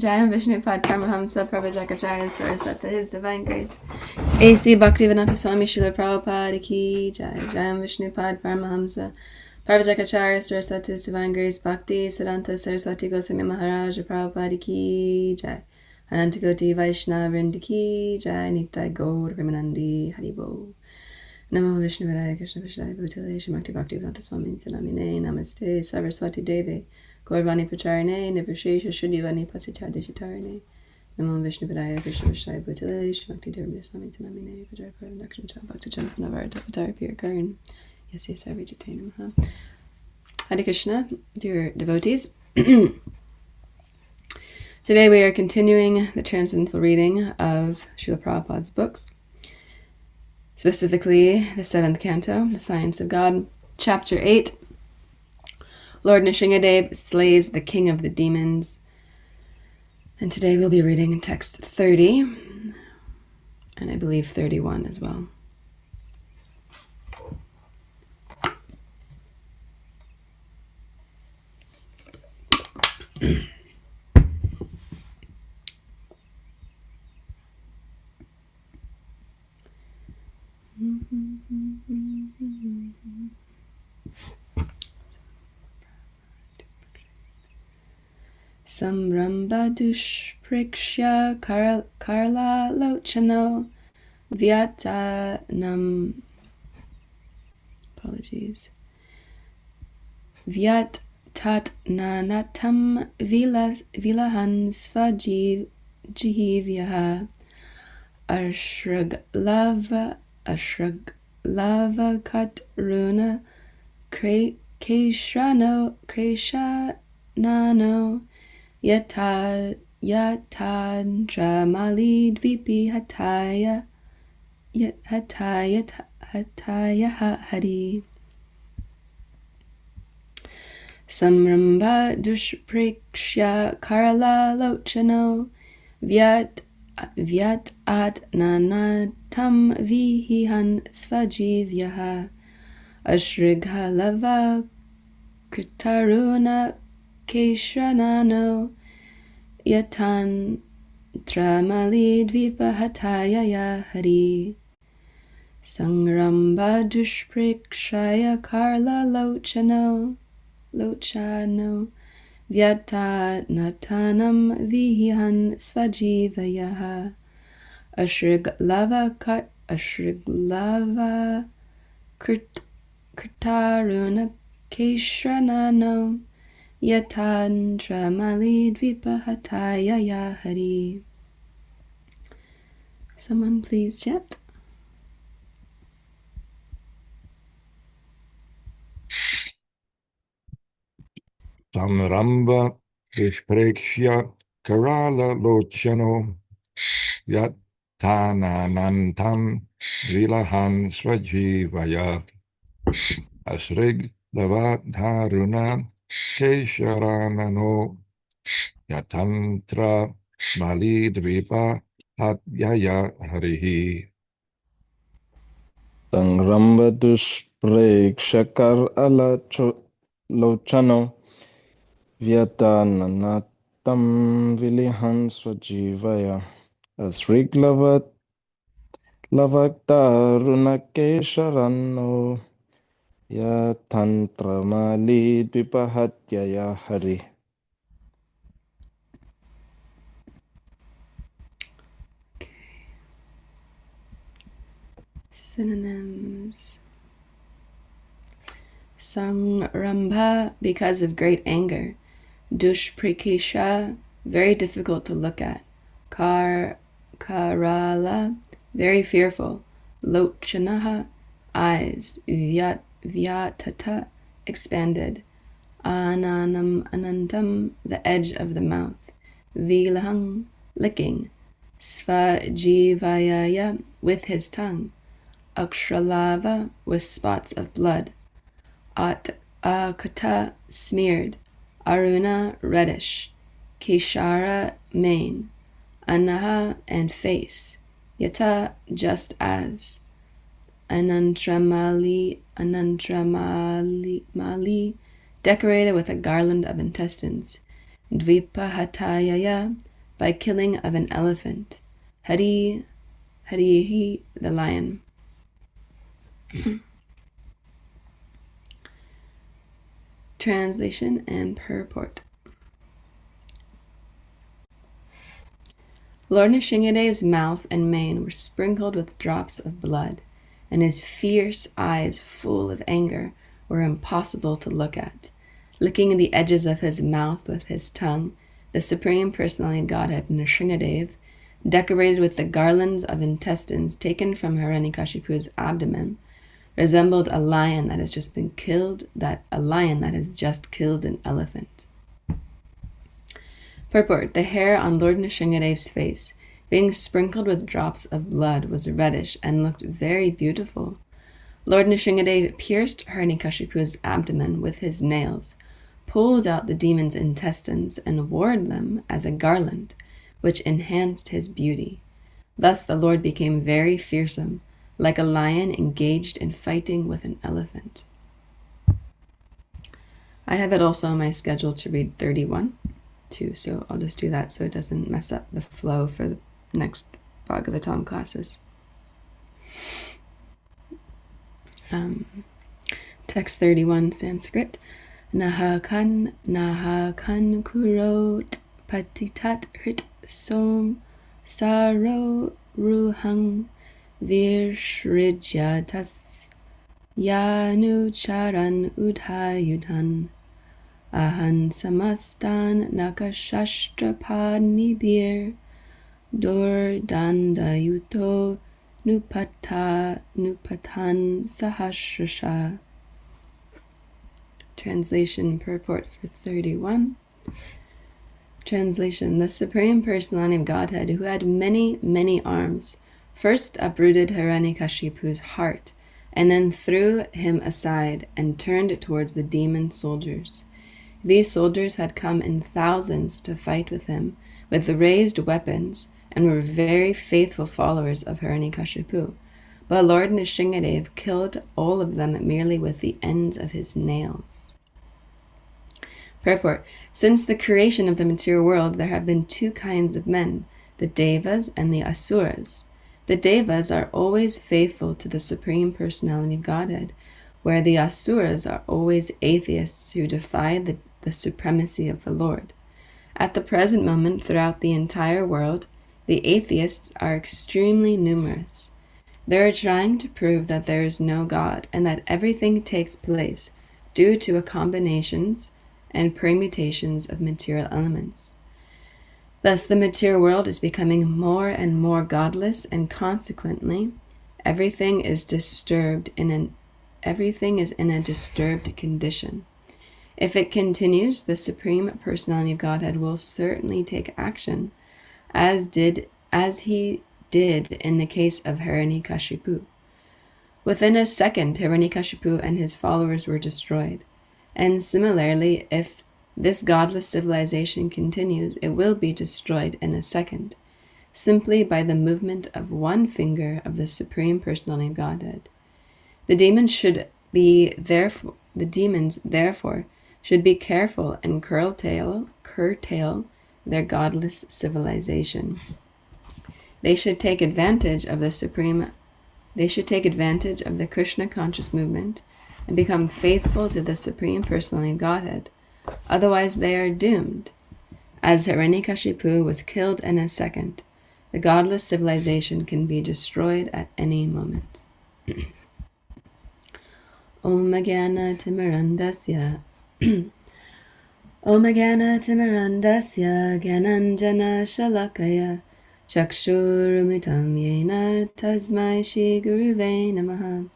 Jayam Vishnupad Paramahamsa Prabhujakacharya Saraswata His Divine Grace. A.C. Bhaktivedanta Swami Srila Prabhupada Ki Jai. Jayam Vishnupad Paramahamsa Prabhujakacharya Saraswata His Divine Grace. Bhakti Siddhanta Saraswati Goswami Maharaj Prabhupada Ki Jai. Anantakoti Vaishnava Vrinda Ki Jai. Nitai Gaur Vimanandi Haribo. Namo Vishnu Vidaya Krishna Vishaya Bhutale Shri Bhaktivedanta Swami Tanamine Namaste Saraswati Devi Gaurvani Pracharine Nivrishesha Shuddhivani Pasichadeshitarine Namo Vishnu Vidaya Krishna Vishaya Bhutale Shri Bhaktivedanta Swami Tanamine Vajarpura Dakshincha Bhakta Champanavarta Avatar Pure Karan Yes, yes, Sarvijitane Namaha. Hare Krishna, dear devotees. Today we are continuing the transcendental reading of Srila Prabhupada's books. Specifically, the 7th canto, The Science of God, Chapter 8, Lord Nrsingadev slays the king of the demons. And today we'll be reading text 30, and I believe 31 as well. Samramba dushprikshya karla lochano vyatanam. Apologies. Vyat tat nanatam vilahan svajivyaha ashraglava katruna keshanano yatandramali dvipi hataya hari. Samramba dushprikshya karala lochano vyat at nanatam vihihan svajivyaha ashrighalava kritaruna keshanano yatan tramali dvipa hataya hari. Sangramba dushprikshaya karla lochano vyata natanam vihihan svajivyaha ashriglava kritaruna keshanano yatandramali dvipa hataya hari. Someone please chant. Samramba Vishprekshya Karala Lochano Yatananantam Vilahan Svajivaya Asrig Lavadharuna Kesharanano Yatantra Malidvipa Hatyaya Harihi. Sangramba dushprekshakar ala lochano vyatananatam vilihan swajivaya asriglavat lavaktarunakesharano yatantramali dvipahatyaya hari. Synonyms. Sangrambha, because of great anger. Dushprikisha, very difficult to look at. Karala, very fearful. Lochanaha, eyes. Vyatata, expanded. Anantam, the edge of the mouth. Vilahang, licking. Svajivaya, with his tongue. Akshralava, with spots of blood. Akata, smeared. Aruna, reddish. Keshara, mane. Anaha, and face. Yata, just as. Anantramali, decorated with a garland of intestines. Dvipahatayaya, by killing of an elephant. Harihi, the lion. Translation and purport. Lord Nrsingadev's mouth and mane were sprinkled with drops of blood, and his fierce eyes, full of anger, were impossible to look at. Licking the edges of his mouth with his tongue, the Supreme Personality of Godhead, Nrsingadev, decorated with the garlands of intestines taken from Hiranyakashipu's abdomen, resembled a lion that has just killed an elephant. Purport. The hair on Lord Nrsingadev's face, being sprinkled with drops of blood, was reddish and looked very beautiful. Lord Nrsingadev pierced Hiranyakashipu's abdomen with his nails, pulled out the demon's intestines, and wore them as a garland, which enhanced his beauty. Thus the Lord became very fearsome, like a lion engaged in fighting with an elephant. I have it also on my schedule to read 31 too, so I'll just do that so it doesn't mess up the flow for the next Bhagavatam classes. Text 31, Sanskrit. Nahakan kurot patitat hrit som saro ruhang virshridyatas yanucharan udhayudan ahan samastan nakashashtrapanibir dordandayuto nupatan sahasrasha. Translation purport for 31. Translation. The Supreme Personality of Godhead, who had many, many arms, first uprooted Hiranyakashipu's heart, and then threw him aside and turned towards the demon soldiers. These soldiers had come in thousands to fight with him with raised weapons and were very faithful followers of Hiranyakashipu. But Lord Nrsingadev killed all of them merely with the ends of his nails. Purport. Since the creation of the material world, there have been two kinds of men, the Devas and the Asuras. The Devas are always faithful to the Supreme Personality of Godhead, where the Asuras are always atheists who defy the supremacy of the Lord. At the present moment, throughout the entire world, the atheists are extremely numerous. They are trying to prove that there is no God and that everything takes place due to combinations and permutations of material elements. Thus, the material world is becoming more and more godless, and consequently, everything is in a disturbed condition. If it continues, the Supreme Personality of Godhead will certainly take action, as he did in the case of Hiranyakashipu. Within a second, Hiranyakashipu and his followers were destroyed. And similarly, if this godless civilization continues, it will be destroyed in a second, simply by the movement of one finger of the Supreme Personality of Godhead. The demons, therefore, should be careful and curtail their godless civilization. They should take advantage of the Krishna conscious movement and become faithful to the Supreme Personality of Godhead. Otherwise they are doomed. As Hiranyakashipu was killed in a second, the godless civilization can be destroyed at any moment. Om Jnana Timirandasya Om Jnana Timirandasya Gyananjana Shalakaya Chakshurumitam Yena Tasmai Shri Guruve Namaha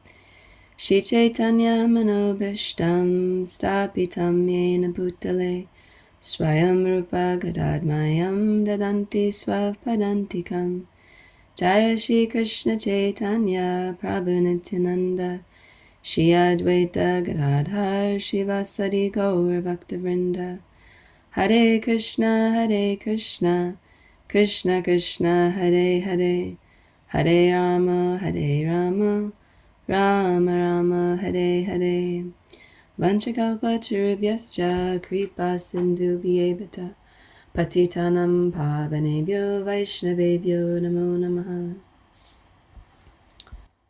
Shri Chaitanya Manobhishtam Stapitam Yena Bhutale Swayam Rupa Gadadmayam Dadanti Swapadantikam Jaya Shri Krishna Chaitanya Prabhu Nityananda Shri Advaita Gadadhar Shivasadi Gaur Bhaktavrinda Hare Krishna Krishna Krishna Hare Hare Hare Rama Rama Rama Hare Hare Vanchakalpatarubhyascha Kripa Sindhu Vyevata Patitanam Pavanebhyo Vaishnavebhyo Namo Namaha.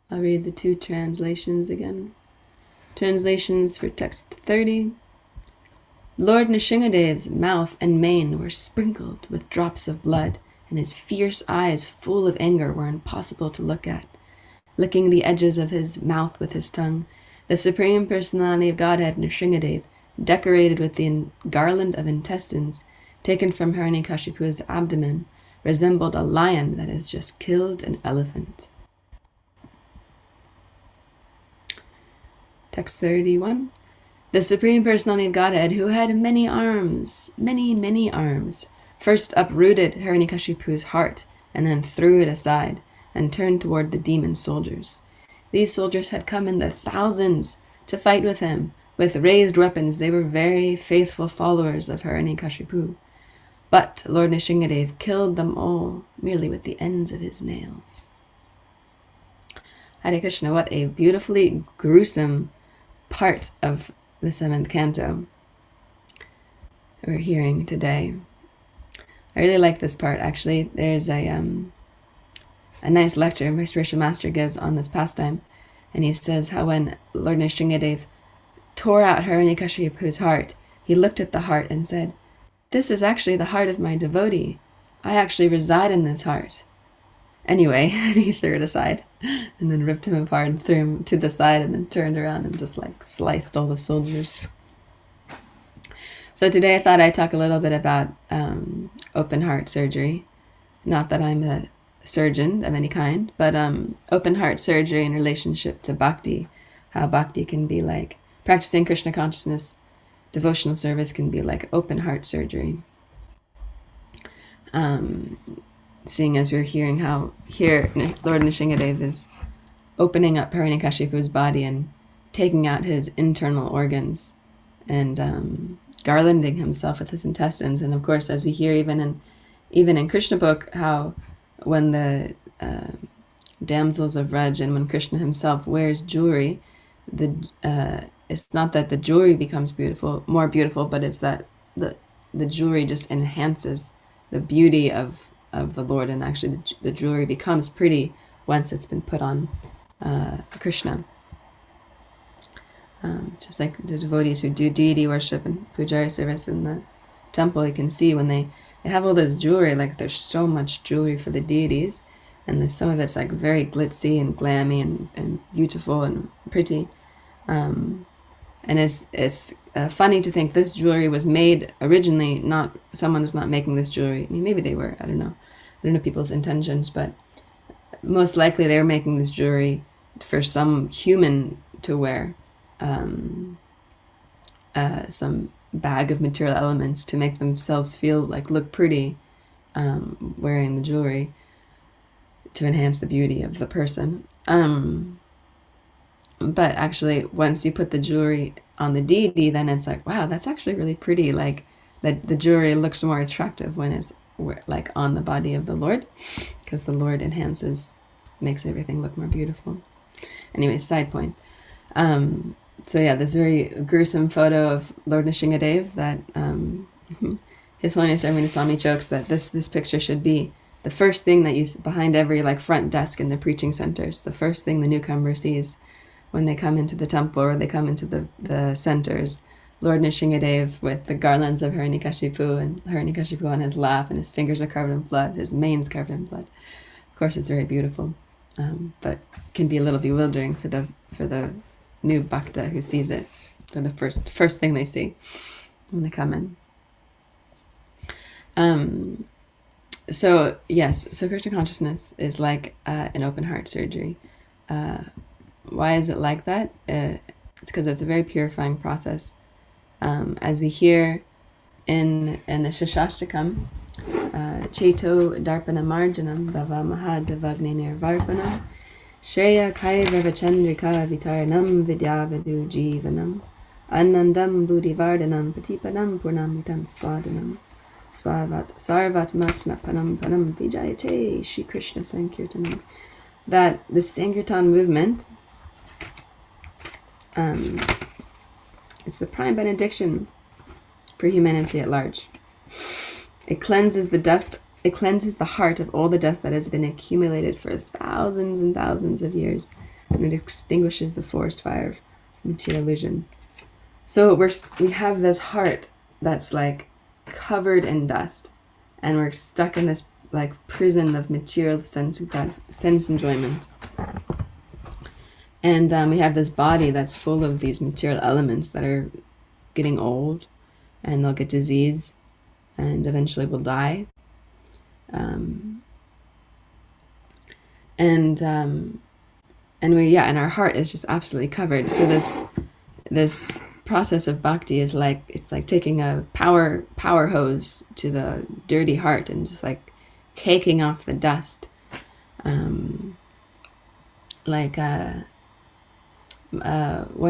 I'll read the two translations again. Translations for text 30. Lord Nrsingadev's mouth and mane were sprinkled with drops of blood, and his fierce eyes full of anger were impossible to look at. Licking the edges of his mouth with his tongue, the Supreme Personality of Godhead Nrsingadev, decorated with the garland of intestines taken from Hiranyakashipu's abdomen, resembled a lion that has just killed an elephant. Text 31. The Supreme Personality of Godhead, who had many arms, many arms, first uprooted Hiranyakashipu's heart and then threw it aside and turned toward the demon soldiers. These soldiers had come in their thousands to fight with him. With raised weapons, they were very faithful followers of Hiranyakashipu. But Lord Nrsingadev killed them all merely with the ends of his nails. Hare Krishna, what a beautifully gruesome part of the 7th canto we're hearing today. I really like this part, actually. There's a nice lecture my spiritual master gives on this pastime, and he says how when Lord Nrsingadev tore out Hiranyakashipu's heart, he looked at the heart and said, "This is actually the heart of my devotee. I actually reside in this heart." Anyway, he threw it aside and then ripped him apart and threw him to the side and then turned around and just like sliced all the soldiers. So today I thought I'd talk a little bit about open heart surgery. Not that I'm a surgeon of any kind, but open heart surgery in relationship to bhakti. How bhakti can be like practicing Krishna consciousness, devotional service can be like open heart surgery. Seeing as we're hearing how here Lord Nrsingadev is opening up Hiranyakashipu's body and taking out his internal organs and garlanding himself with his intestines. And of course, as we hear even in Krishna book, how when the damsels of Vraj and when Krishna himself wears jewelry, it's not that the jewelry becomes more beautiful, but it's that the jewelry just enhances the beauty of the Lord, and actually the jewelry becomes pretty once it's been put on Krishna. Just like the devotees who do deity worship and pujari service in the temple, you can see when they have all this jewelry, like there's so much jewelry for the deities, and some of it's like very glitzy and glammy and beautiful and pretty. And it's funny to think this jewelry was made originally, someone was not making this jewelry. I mean, maybe they were, I don't know people's intentions, but most likely they were making this jewelry for some human to wear, some bag of material elements to make themselves look pretty, wearing the jewelry to enhance the beauty of the person. But actually, once you put the jewelry on the deity, then it's like, wow, that's actually really pretty. Like the jewelry looks more attractive when it's like on the body of the Lord, because the Lord makes everything look more beautiful. Anyway, side point. So yeah, this very gruesome photo of Lord Nrsingadev that His Holiness Arvind Swami jokes that this picture should be the first thing that you behind every front desk in the preaching centers. The first thing the newcomer sees when they come into the temple or they come into the centers. Lord Nrsingadev with the garlands of Hiranyakashipu and Hiranyakashipu on his lap, and his fingers are covered in blood, his mane's covered in blood. Of course, it's very beautiful, but can be a little bewildering for the new bhakta who sees it for the first thing they see when they come in. So Krishna consciousness is like an open heart surgery. Why is it like that? It's because it's a very purifying process. As we hear in the Shashashtakam, Cheto Darpana Marjanam Bhava Mahadavagne Nirvarpanam Shreya Kaiva Vachandrika Vitaranam Vidyavadu Jivanam Anandam Buddhivardhanam Patipadam Purnamitam Swadanam Sarvatma Snapanam Panam Vijayate Shri Krishna Sankirtanam. That the Sankirtan movement, it's the prime benediction for humanity at large. It cleanses the dust. It cleanses the heart of all the dust that has been accumulated for thousands and thousands of years, and it extinguishes the forest fire of material illusion. So we have this heart that's like covered in dust, and we're stuck in this like prison of material sense enjoyment. And we have this body that's full of these material elements that are getting old, and they'll get disease, and eventually will die. And our heart is just absolutely covered. So this process of bhakti is like, it's like taking a power hose to the dirty heart and just like caking off the dust. One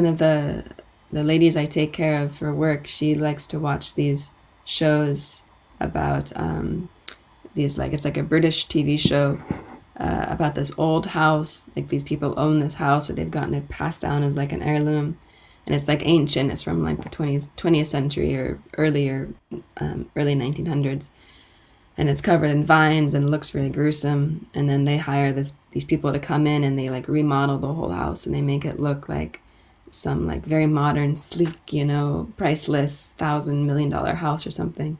of the ladies I take care of for work, she likes to watch these shows about these, like, it's like a British TV show about this old house. Like, these people own this house, or they've gotten it passed down as like an heirloom, and it's like ancient. It's from like the 20th century or earlier, early 1900s, and it's covered in vines and looks really gruesome. And then they hire these people to come in, and they like remodel the whole house, and they make it look like some like very modern, sleek, priceless $1,000 million house or something.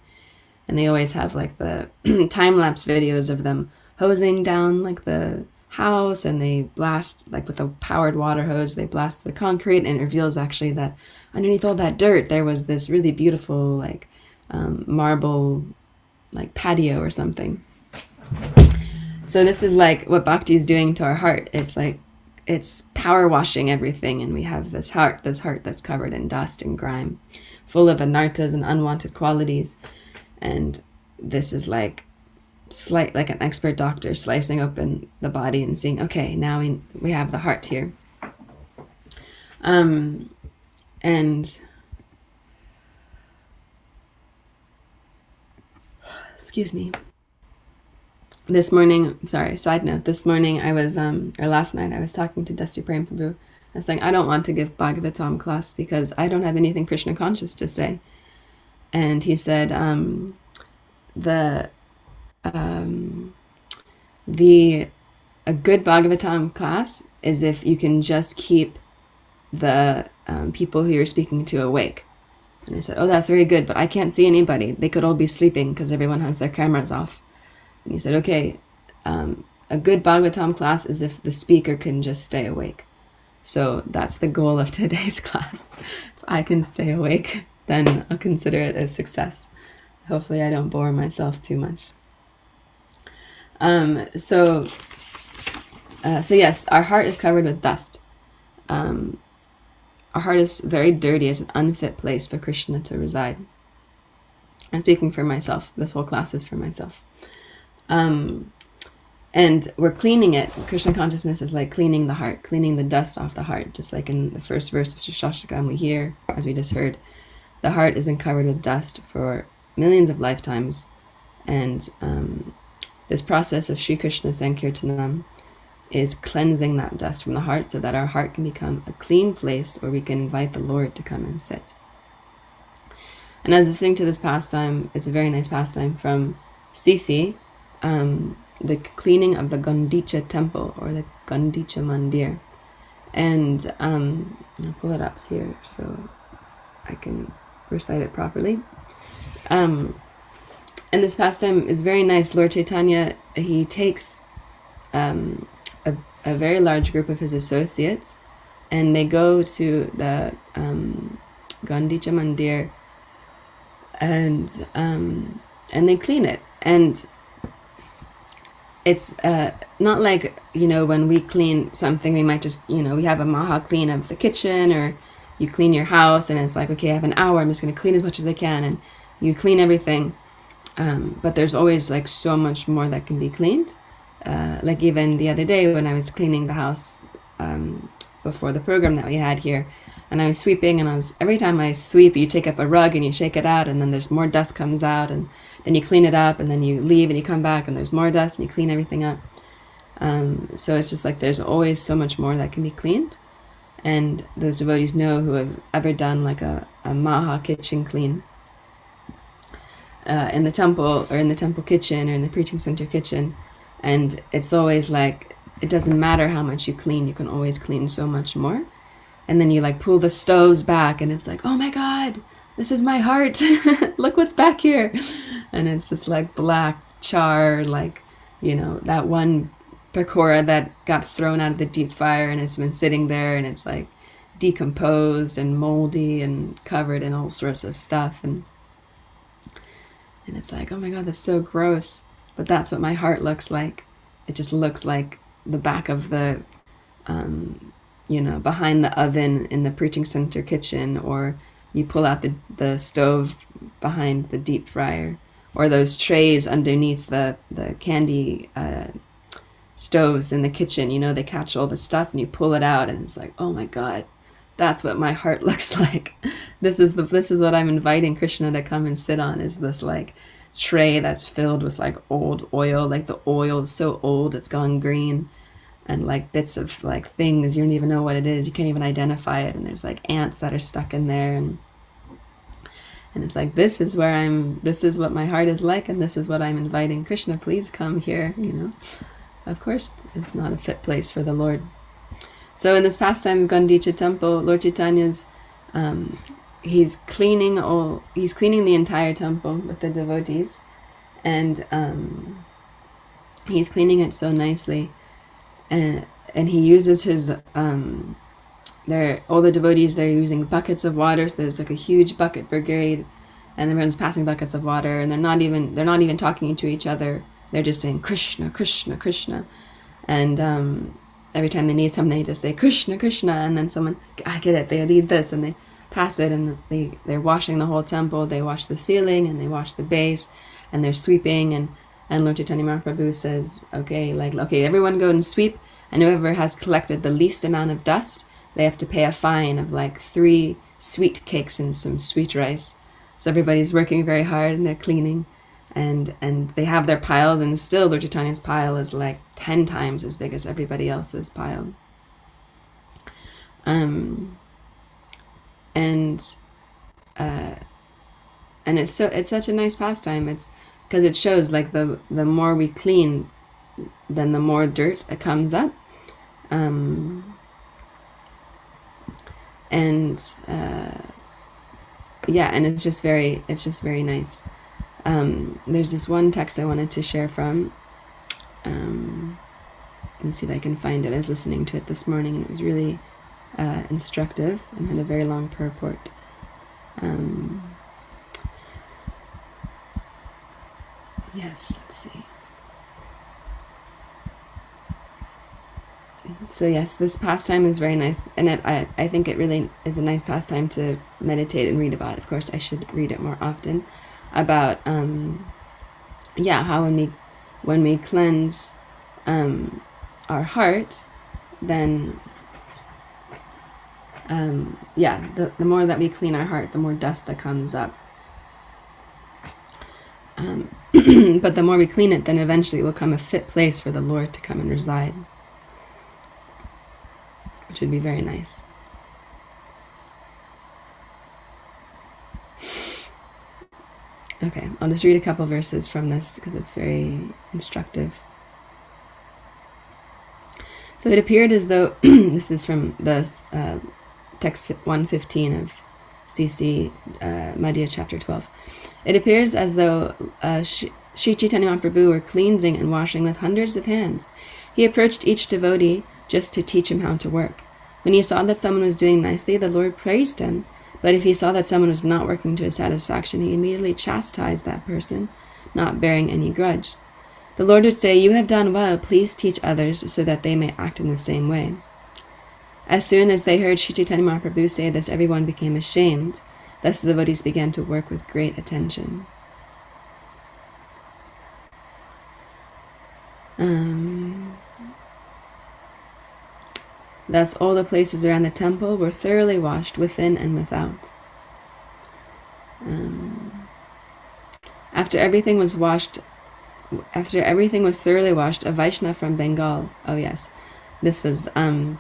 And they always have like the time-lapse videos of them hosing down like the house, and they blast, like with a powered water hose, they blast the concrete, and it reveals actually that underneath all that dirt there was this really beautiful like marble like patio or something. So this is like what bhakti is doing to our heart. It's like it's power washing everything, and we have this heart that's covered in dust and grime, full of anarthas and unwanted qualities. And this is like like an expert doctor slicing open the body and seeing, okay, now we have the heart here. And excuse me. This morning, side note, this morning I was, or last night I was talking to Dusty Prem Prabhu. I was saying, I don't want to give Bhagavatam class because I don't have anything Krishna conscious to say. And he said, a good Bhagavatam class is if you can just keep the people who you're speaking to awake. And I said, oh, that's very good, but I can't see anybody. They could all be sleeping because everyone has their cameras off. And he said, okay, a good Bhagavatam class is if the speaker can just stay awake. So that's the goal of today's class. If I can stay awake, then I'll consider it a success. Hopefully I don't bore myself too much. So yes, our heart is covered with dust. Our heart is very dirty. It's an unfit place for Krishna to reside. I'm speaking for myself. This whole class is for myself. And we're cleaning it. Krishna consciousness is like cleaning the heart, cleaning the dust off the heart. Just like in the first verse of Shashtakam, we hear, as we just heard, the heart has been covered with dust for millions of lifetimes. And this process of Sri Krishna Sankirtanam is cleansing that dust from the heart so that our heart can become a clean place where we can invite the Lord to come and sit. And as listening to this pastime, it's a very nice pastime from Sisi, the cleaning of the Gandicha temple, or the Gandicha mandir. And I'll pull it up here so I can recite it properly. And this pastime is very nice. Lord Chaitanya, he takes a very large group of his associates, and they go to the Gandicha mandir, and they clean it. And it's not like, when we clean something, we might just, we have a maha clean of the kitchen, or you clean your house, and it's like, okay, I have an hour, I'm just going to clean as much as I can, and you clean everything. But there's always like so much more that can be cleaned. Like even the other day when I was cleaning the house before the program that we had here, and I was sweeping, and every time I sweep, you take up a rug and you shake it out, and then there's more dust comes out, and then you clean it up, and then you leave and you come back and there's more dust, and you clean everything up. So it's just like there's always so much more that can be cleaned. And those devotees know, who have ever done like a maha kitchen clean. in the temple, or in the temple kitchen, or in the preaching center kitchen, and it's always like, it doesn't matter how much you clean, you can always clean so much more. And then you like pull the stoves back, and it's like, oh my God, this is my heart. Look what's back here. And it's just like black char, like, you know, that one pakora that got thrown out of the deep fryer and it's been sitting there, and it's like decomposed and moldy and covered in all sorts of stuff. And it's like, oh my God, that's so gross. But that's what my heart looks like. It just looks like the back of the, you know, behind the oven in the preaching center kitchen, or you pull out the stove behind the deep fryer, or those trays underneath the candy stoves in the kitchen. You know, they catch all the stuff and you pull it out, and it's like, oh my God, that's what my heart looks like. This is what I'm inviting Krishna to come and sit on, is this like tray that's filled with like old oil, like the oil is so old it's gone green, and like bits of like things you don't even know what it is, you can't even identify it, and there's like ants that are stuck in there, and it's like, this is what my heart is like, and this is what I'm inviting Krishna, please come here, you know. Of course it's not a fit place for the Lord. So in this pastime of Gandicha temple, Lord Chaitanya's he's cleaning the entire temple with the devotees, and he's cleaning it so nicely, and he uses his all the devotees, they're using buckets of water. So there's like a huge bucket brigade, and everyone's passing buckets of water, and they're not even talking to each other. They're just saying Krishna, Krishna, Krishna, and every time they need something, they just say Krishna, Krishna, and then someone, I get it, they need this, and they pass it, and they're washing the whole temple. They wash the ceiling, and they wash the base, and they're sweeping, and Lord Chaitanya Mahaprabhu says, okay, everyone go and sweep, and whoever has collected the least amount of dust, they have to pay a fine of like 3 sweet cakes and some sweet rice. So everybody's working very hard, and they're cleaning, and they have their piles, and still Lord Chaitanya's pile is like 10 times as big as everybody else's pile. And it's such a nice pastime. It's because it shows like the more we clean, then the more dirt comes up, and it's just very nice. There's this one text I wanted to share from. Let me see if I can find it. I was listening to it this morning, and it was really instructive and had a very long purport. Yes, let's see. So yes, this pastime is very nice, and I think it really is a nice pastime to meditate and read about. Of course, I should read it more often about how when we cleanse our heart, then the more that we clean our heart, the more dust that comes up. But the more we clean it, then eventually it will become a fit place for the Lord to come and reside, which would be very nice. Okay, I'll just read a couple verses from this because it's very instructive. So it appeared as though, this is from the text 115 of CC Madhya chapter 12. It appears as though Sri Chaitanya Mahaprabhu were cleansing and washing with hundreds of hands. He approached each devotee just to teach him how to work. When he saw that someone was doing nicely, the Lord praised him. But if he saw that someone was not working to his satisfaction, he immediately chastised that person, not bearing any grudge. The Lord would say, "You have done well, please teach others so that they may act in the same way." As soon as they heard Sri Chaitanya Mahaprabhu say this, everyone became ashamed. Thus the devotees began to work with great attention. Thus all the places around the temple were thoroughly washed within and without. After everything was thoroughly washed, a Vaishnava from Bengal, oh yes, this was a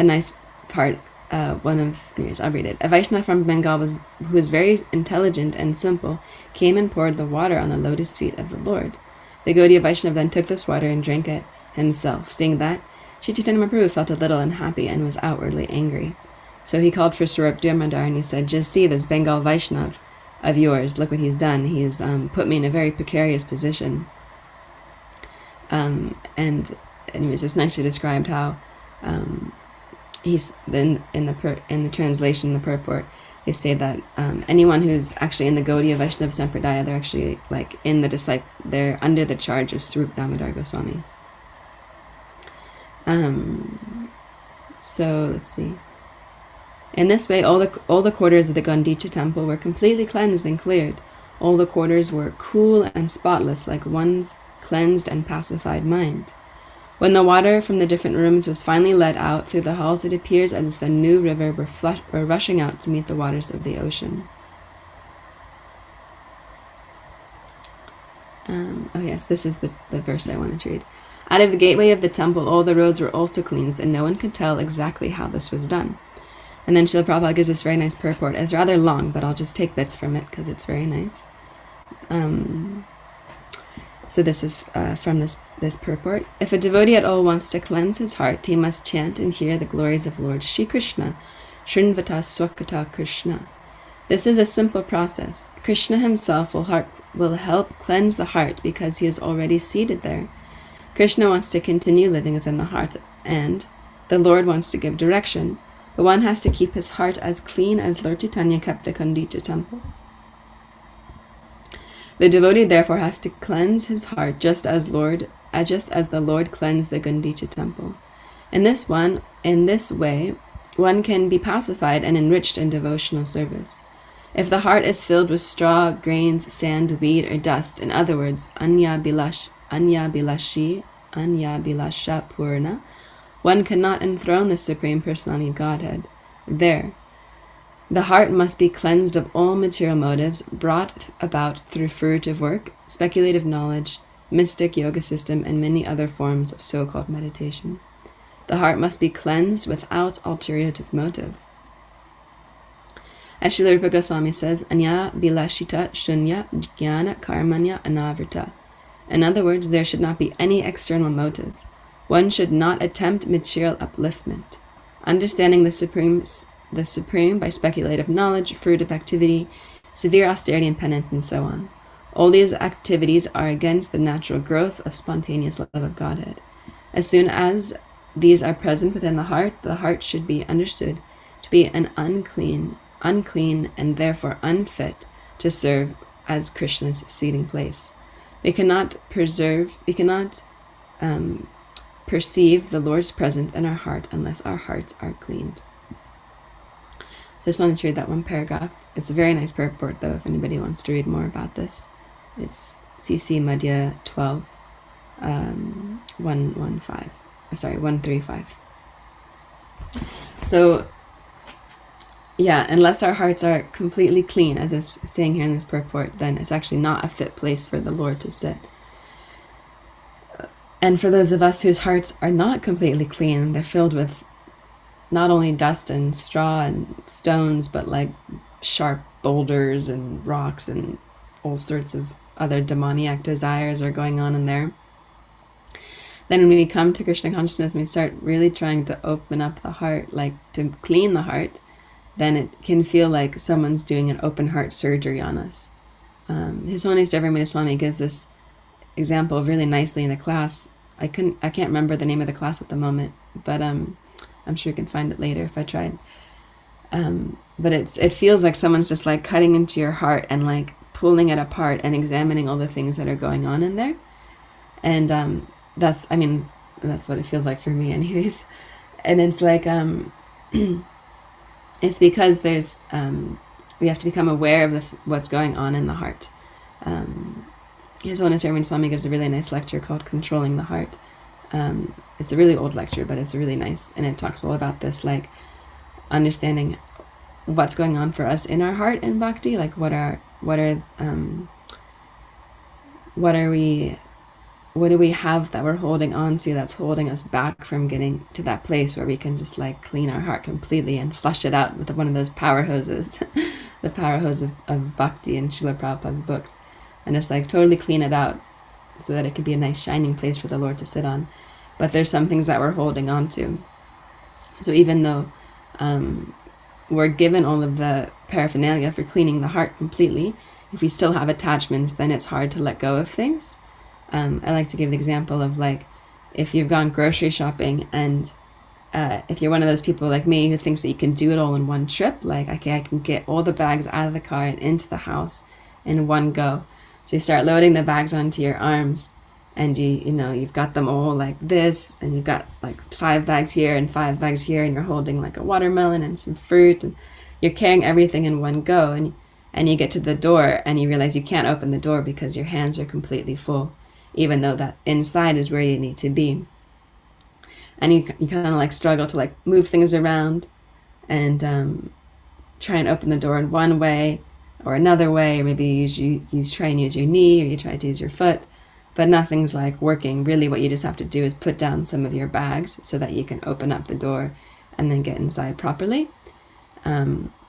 nice part anyways, I'll read it. A Vaishnava from Bengal who was very intelligent and simple, came and poured the water on the lotus feet of the Lord. The Gaudiya Vaishnava then took this water and drank it himself. Seeing that, Sri Chaitanya Mahaprabhu felt a little unhappy and was outwardly angry. So he called for Swarup Damodar and he said, just see this Bengal Vaishnava of yours. Look what he's done. He's put me in a very precarious position. And anyways, it's nicely described how he's then in the translation, the purport, they say that anyone who's actually in the Gaudiya Vaishnava Sampradaya, they're actually like in the they're under the charge of Swarup Damodar Goswami. So let's see. In this way, all the quarters of the Gandicha temple were completely cleansed and cleared. All the quarters were cool and spotless, like one's cleansed and pacified mind. When the water from the different rooms was finally let out through the halls, it appears as if a new river were rushing out to meet the waters of the ocean. Oh yes, this is the verse I wanted to read. Out of the gateway of the temple, all the roads were also cleansed, and no one could tell exactly how this was done. And then Srila Prabhupada gives this very nice purport. It's rather long, but I'll just take bits from it because it's very nice. So this is from this purport. If a devotee at all wants to cleanse his heart, he must chant and hear the glories of Lord Shri Krishna, Shrinvata Swakata Krishna. This is a simple process. Krishna himself will help cleanse the heart because he is already seated there. Krishna wants to continue living within the heart, and the Lord wants to give direction, but one has to keep his heart as clean as Lord Chaitanya kept the Gandicha temple. The devotee therefore has to cleanse his heart just as the Lord cleansed the Gandicha temple. In this way, one can be pacified and enriched in devotional service. If the heart is filled with straw, grains, sand, weed, or dust, in other words, anya bilasha purna, one cannot enthrone the Supreme Personality of Godhead. There, the heart must be cleansed of all material motives brought about through fruitive work, speculative knowledge, mystic yoga system, and many other forms of so-called meditation. The heart must be cleansed without ulterior motive. As Srila Rupa Goswami says, Anya bilashita shunya jnana karmanya anavrita. In other words, there should not be any external motive. One should not attempt material upliftment. Understanding the Supreme by speculative knowledge, fruitive activity, severe austerity and penance, and so on. All these activities are against the natural growth of spontaneous love of Godhead. As soon as these are present within the heart should be understood to be an unclean, and therefore unfit to serve as Krishna's seating place. We cannot perceive the Lord's presence in our heart unless our hearts are cleaned. So I just wanted to read that one paragraph. It's a very nice purport, though, if anybody wants to read more about this. It's CC Madhya 12, 135. So, yeah, unless our hearts are completely clean, as it's saying here in this purport, then it's actually not a fit place for the Lord to sit. And for those of us whose hearts are not completely clean, they're filled with not only dust and straw and stones, but like sharp boulders and rocks and all sorts of other demoniac desires are going on in there. Then when we come to Krishna consciousness and we start really trying to open up the heart, like to clean the heart, then it can feel like someone's doing an open heart surgery on us. His Holiness Devrimita Swami gives this example really nicely in the class. I can't remember the name of the class at the moment, but I'm sure you can find it later if I tried. But it feels like someone's just like cutting into your heart and like pulling it apart and examining all the things that are going on in there. And that's what it feels like for me anyways. And it's like it's because there's we have to become aware of what's going on in the heart. His Holiness Devrimita Swami gives a really nice lecture called Controlling the Heart. It's a really old lecture, but it's really nice, and it talks all about this, like understanding what's going on for us in our heart in bhakti, like what are we what do we have that we're holding on to that's holding us back from getting to that place where we can just like clean our heart completely and flush it out with one of those power hoses, the power hose of Bhakti in Srila Prabhupada's books, and just like totally clean it out so that it could be a nice shining place for the Lord to sit on. But there's some things that we're holding on to. So even though we're given all of the paraphernalia for cleaning the heart completely, if we still have attachments, then it's hard to let go of things. I like to give the example of like, if you've gone grocery shopping and if you're one of those people like me who thinks that you can do it all in one trip, like, okay, I can get all the bags out of the car and into the house in one go. So you start loading the bags onto your arms, and you've got them all like this, and you've got like 5 bags here and 5 bags here, and you're holding like a watermelon and some fruit, and you're carrying everything in one go, and you get to the door and you realize you can't open the door because your hands are completely full, even though that inside is where you need to be. And you kind of like struggle to like move things around and try and open the door in one way or another way, or maybe you try and use your knee, or you try to use your foot, but nothing's like working. Really what you just have to do is put down some of your bags so that you can open up the door and then get inside properly.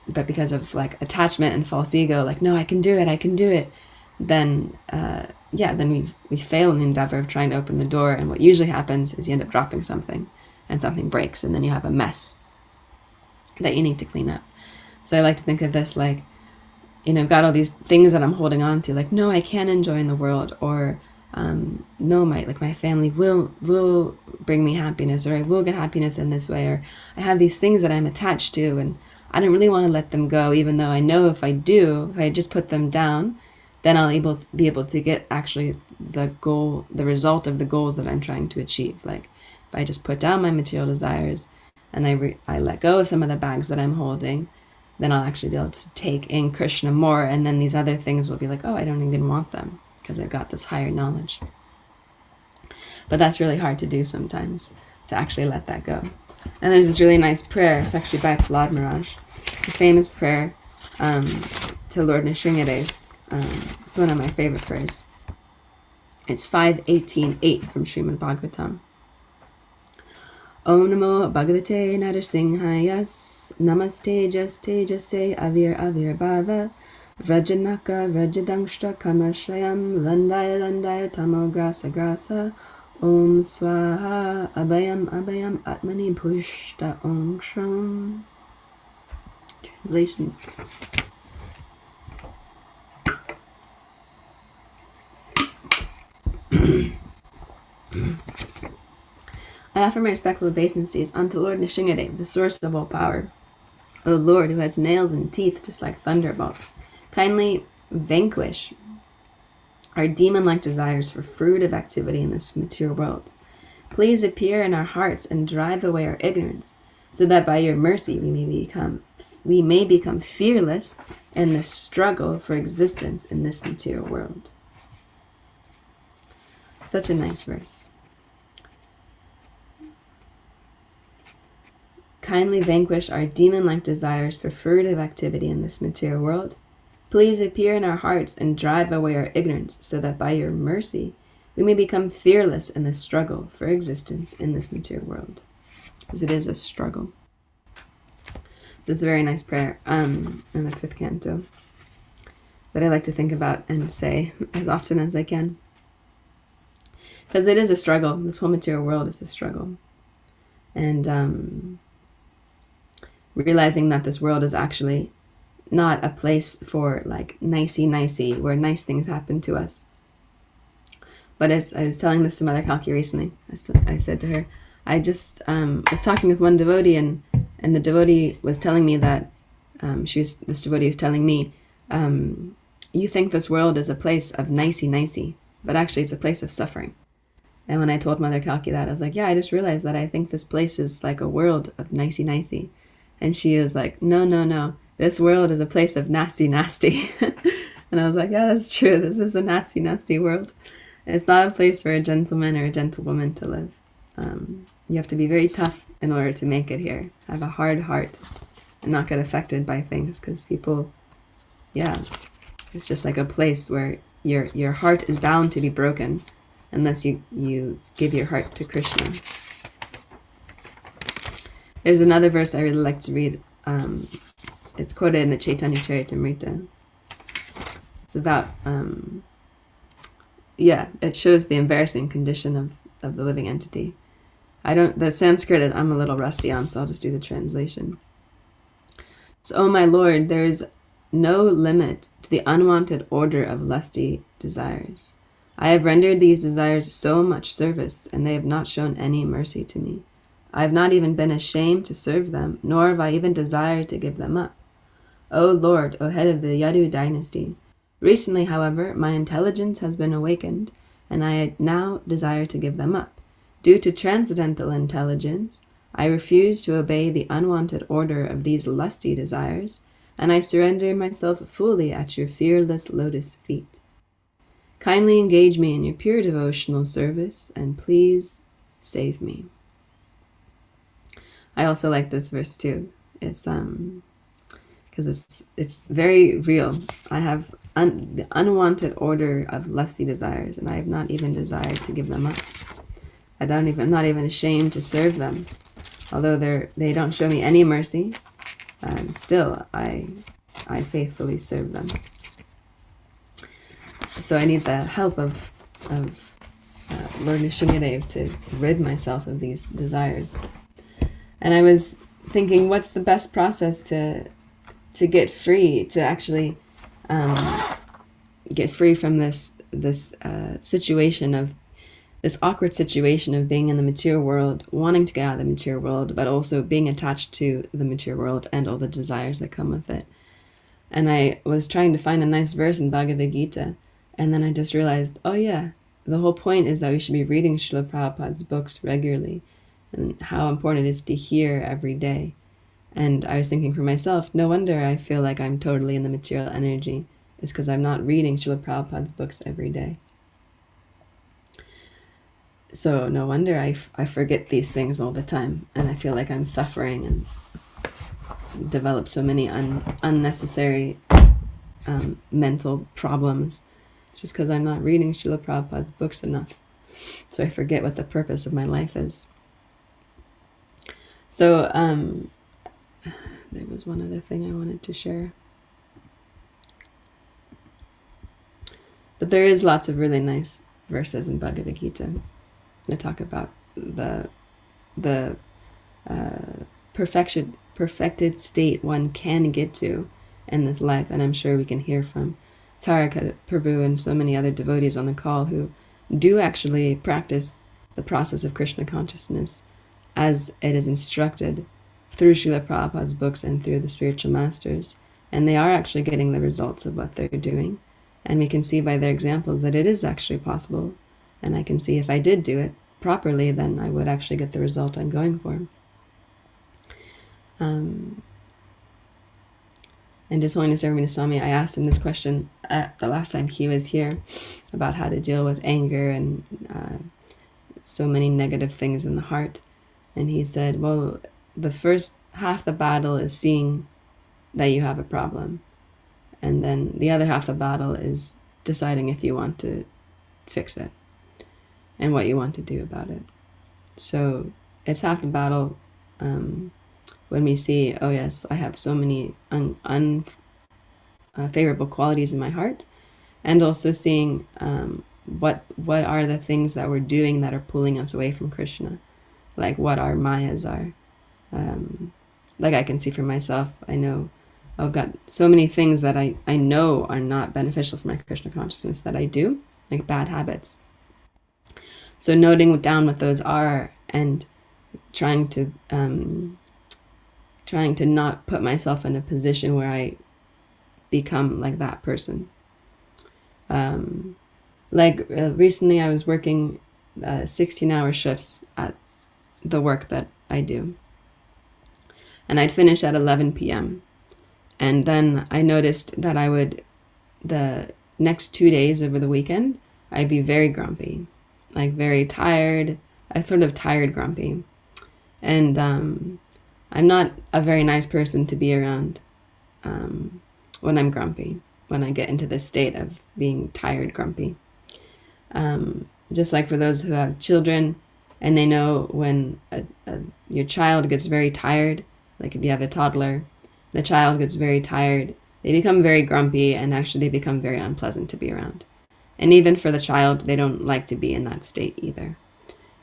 But because of like attachment and false ego, like, no, I can do it, then then we fail in the endeavor of trying to open the door, and what usually happens is you end up dropping something, and something breaks, and then you have a mess that you need to clean up. So I like to think of this like, I've got all these things that I'm holding on to, like, no, I can enjoy in the world, or no, my family will bring me happiness, or I will get happiness in this way, or I have these things that I'm attached to, and I don't really want to let them go, even though I know if I just put them down, then I'll be able to get actually the result of the goals that I'm trying to achieve. Like, if I just put down my material desires and I let go of some of the bags that I'm holding, then I'll actually be able to take in Krishna more, and then these other things will be like, oh, I don't even want them because I've got this higher knowledge. But that's really hard to do sometimes, to actually let that go. And there's this really nice prayer. It's actually by Prahlad Maharaj. It's a famous prayer to Lord Nrsimhadev. It's one of my favorite prayers. It's 5.18.8 from Srimad Bhagavatam. Om Namo Bhagavate Narasimhaya Namaste Jase Avir Bhava Vrajanaka Vrajadangshta Kamarshayam Randaya Tamo Grasa Om Swaha Abhayam Atmani Bhushta Om Shram. Translations. I offer my respectful obeisances unto Lord Nrsimhadev, the source of all power. O Lord, who has nails and teeth just like thunderbolts, kindly vanquish our demon-like desires for fruitive activity in this material world. Please appear in our hearts and drive away our ignorance, so that by your mercy we may become fearless in the struggle for existence in this material world. Such a nice verse. Kindly vanquish our demon-like desires for fruitive activity in this material world. Please appear in our hearts and drive away our ignorance, so that by your mercy we may become fearless in the struggle for existence in this material world. Because it is a struggle. This is a very nice prayer in the 5th canto that I like to think about and say as often as I can. Because it is a struggle. This whole material world is a struggle. And realizing that this world is actually not a place for like nicey, where nice things happen to us. But as I was telling this to Mother Kalki recently, I said to her, I just was talking with one devotee, and the devotee was telling me that this devotee was telling me, you think this world is a place of nicey, but actually it's a place of suffering. And when I told Mother Kalki that, I was like, yeah, I just realized that I think this place is like a world of nicey. And she was like, no, this world is a place of nasty. And I was like, yeah, that's true. This is a nasty world. And it's not a place for a gentleman or a gentlewoman to live. You have to be very tough in order to make it here. Have a hard heart and not get affected by things, because people, it's just like a place where your heart is bound to be broken unless you give your heart to Krishna. There's another verse I really like to read. It's quoted in the Chaitanya Charitamrita. It's about, it shows the embarrassing condition of the living entity. The Sanskrit I'm a little rusty on, so I'll just do the translation. So, O my Lord, there is no limit to the unwanted order of lusty desires. I have rendered these desires so much service, and they have not shown any mercy to me. I have not even been ashamed to serve them, nor have I even desired to give them up. O Lord, O head of the Yadu dynasty, recently, however, my intelligence has been awakened, and I now desire to give them up. Due to transcendental intelligence, I refuse to obey the unwanted order of these lusty desires, and I surrender myself fully at your fearless lotus feet. Kindly engage me in your pure devotional service, and please save me. I also like this verse too. It's because it's very real. I have the unwanted order of lusty desires, and I have not even desired to give them up. I'm not even ashamed to serve them, although they don't show me any mercy. Still, I faithfully serve them. So I need the help of Lord Nrsimhadev to rid myself of these desires. And I was thinking, what's the best process to get free, to actually get free from this situation of this awkward situation of being in the material world, wanting to get out of the material world, but also being attached to the material world and all the desires that come with it. And I was trying to find a nice verse in Bhagavad Gita, and then I just realized, oh yeah, the whole point is that we should be reading Srila Prabhupada's books regularly, and how important it is to hear every day. And I was thinking for myself, no wonder I feel like I'm totally in the material energy. It's because I'm not reading Srila Prabhupada's books every day. So no wonder I forget these things all the time, and I feel like I'm suffering and develop so many unnecessary mental problems. It's just because I'm not reading Srila Prabhupada's books enough. So I forget what the purpose of my life is. So there was one other thing I wanted to share. But there is lots of really nice verses in Bhagavad Gita that talk about the perfected state one can get to in this life. And I'm sure we can hear from Taraka Prabhu and so many other devotees on the call who do actually practice the process of Krishna consciousness as it is instructed through Srila Prabhupada's books and through the spiritual masters. And they are actually getting the results of what they're doing. And we can see by their examples that it is actually possible. And I can see if I did do it properly, then I would actually get the result I'm going for. And His Holiness Arvind Swami, I asked him this question the last time he was here about how to deal with anger and so many negative things in the heart. And he said, well, the first half the battle is seeing that you have a problem. And then the other half the battle is deciding if you want to fix it and what you want to do about it. So it's half the battle when we see, oh yes, I have so many unfavorable qualities in my heart, and also seeing what are the things that we're doing that are pulling us away from Krishna, like what our mayas are. Like I can see for myself, I know I've got so many things that I know are not beneficial for my Krishna consciousness that I do, like bad habits. So noting down what those are and trying to not put myself in a position where I become like that person. Recently I was working 16-hour shifts at the work that I do. And I'd finish at 11 p.m. And then I noticed that the next 2 days over the weekend, I'd be very grumpy, like very tired, a sort of tired grumpy. And I'm not a very nice person to be around when I'm grumpy, when I get into this state of being tired grumpy. just like for those who have children, and they know when your child gets very tired, like if you have a toddler, the child gets very tired, they become very grumpy, and actually they become very unpleasant to be around. And even for the child, they don't like to be in that state either.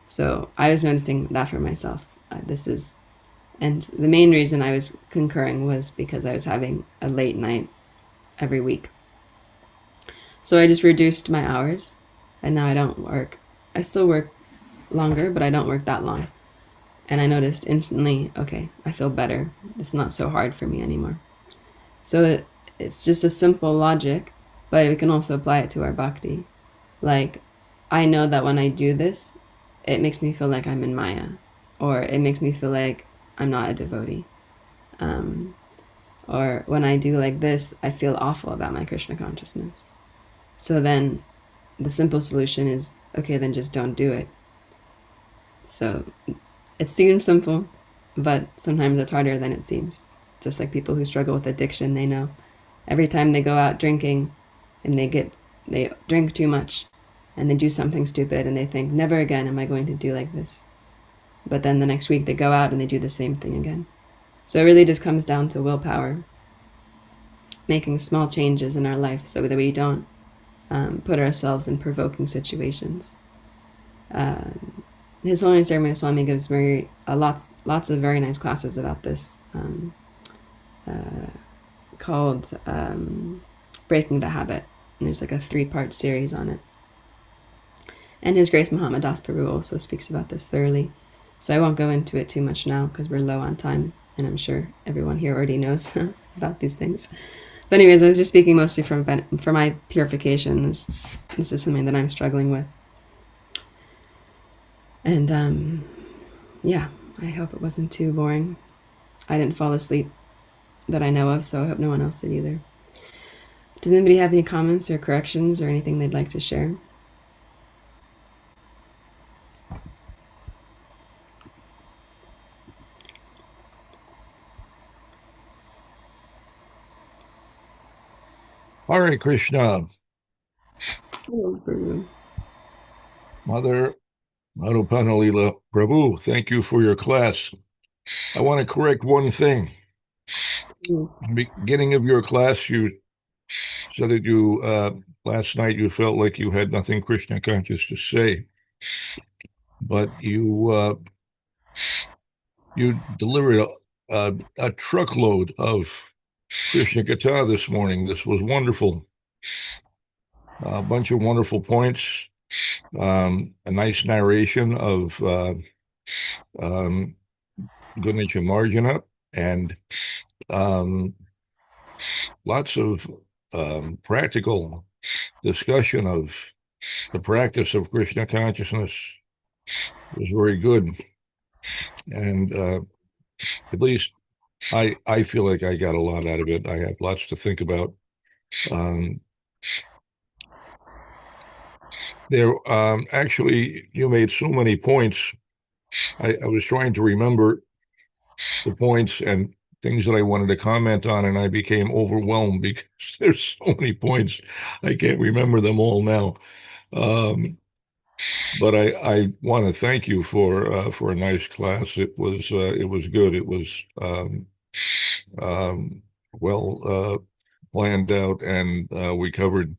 So I was noticing that for myself. And the main reason I was concurring was because I was having a late night every week. So I just reduced my hours, and now I don't work. I still work longer, but I don't work that long. And I noticed instantly, okay, I feel better. It's not so hard for me anymore. So it's just a simple logic, but we can also apply it to our bhakti. Like, I know that when I do this, it makes me feel like I'm in Maya, or it makes me feel like I'm not a devotee. Or when I do like this, I feel awful about my Krishna consciousness. So then the simple solution is, okay, then just don't do it. So it seems simple, but sometimes it's harder than it seems. Just like people who struggle with addiction, they know every time they go out drinking and they drink too much and they do something stupid and they think, never again am I going to do like this. But then the next week they go out and they do the same thing again. So it really just comes down to willpower, making small changes in our life so that we don't put ourselves in provoking situations. His Holiness Dharma Swami gives lots of very nice classes about this, called Breaking the Habit. And there's like a 3-part series on it. And His Grace Muhammad Das Prabhu also speaks about this thoroughly. So I won't go into it too much now because we're low on time, and I'm sure everyone here already knows about these things. But anyways, I was just speaking mostly for my purification. This is something that I'm struggling with. And yeah, I hope it wasn't too boring. I didn't fall asleep that I know of, so I hope no one else did either. Does anybody have any comments or corrections or anything they'd like to share? Hare Krishna. Mother Madhupanalila Prabhu, thank you for your class. I want to correct one thing. In the beginning of your class, you said that last night you felt like you had nothing Krishna conscious to say, but you delivered a truckload of Krishna Gita this morning. This was wonderful. A bunch of wonderful points, a nice narration of Ganesha Marjana, and lots of practical discussion of the practice of Krishna consciousness. It was very good. And at least I feel like I got a lot out of it. I have lots to think about. Actually, you made so many points. I was trying to remember the points and things that I wanted to comment on, and I became overwhelmed because there's so many points. I can't remember them all now. But I want to thank you for a nice class. It was good. It was well planned out, and we covered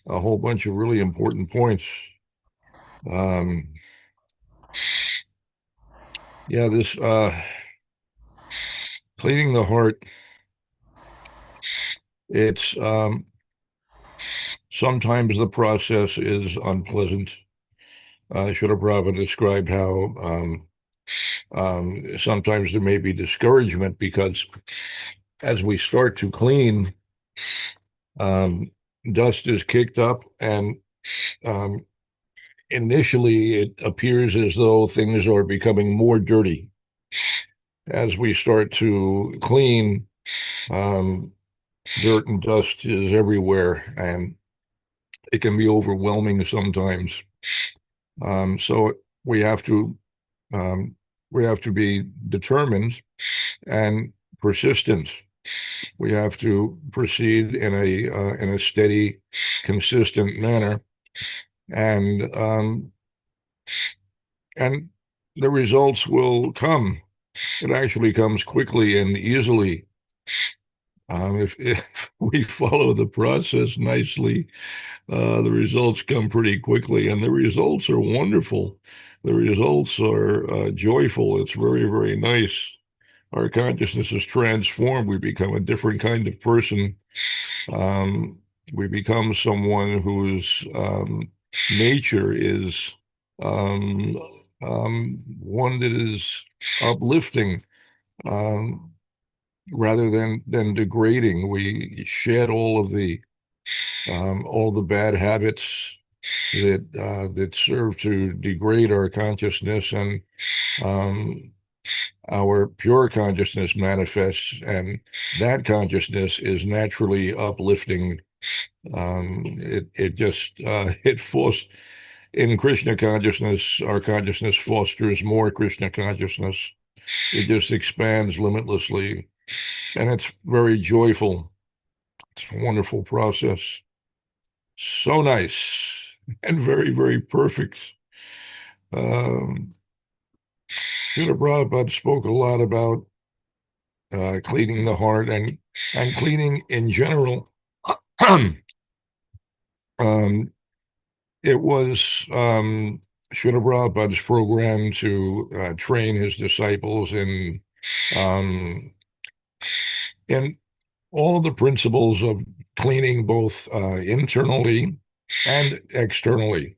a whole bunch of really important points. Yeah, this cleaning the heart. It's sometimes the process is unpleasant. Srila Prabhupada described how sometimes there may be discouragement because as we start to clean, dust is kicked up, and initially it appears as though things are becoming more dirty. As we start to clean, dirt and dust is everywhere, and it can be overwhelming sometimes. So we have to be determined and persistent. We have to proceed in a steady, consistent manner, and and the results will come. It actually comes quickly and easily. If we follow the process nicely, the results come pretty quickly, and the results are wonderful. The results are joyful. It's very, very nice. Our consciousness is transformed. We become a different kind of person. Um, we become someone whose nature is um, one that is uplifting. Um, Rather than degrading. We shed all the bad habits that serve to degrade our consciousness, and um, our pure consciousness manifests, and that consciousness is naturally uplifting. It just it forced in Krishna consciousness. Our consciousness fosters more Krishna consciousness. It just expands limitlessly, and it's very joyful. It's a wonderful process. So nice and very, very perfect. Um, Srila Prabhupada spoke a lot about cleaning the heart and cleaning in general. um, it was Srila Prabhupada's program to train his disciples um, in all of the principles of cleaning both internally and externally.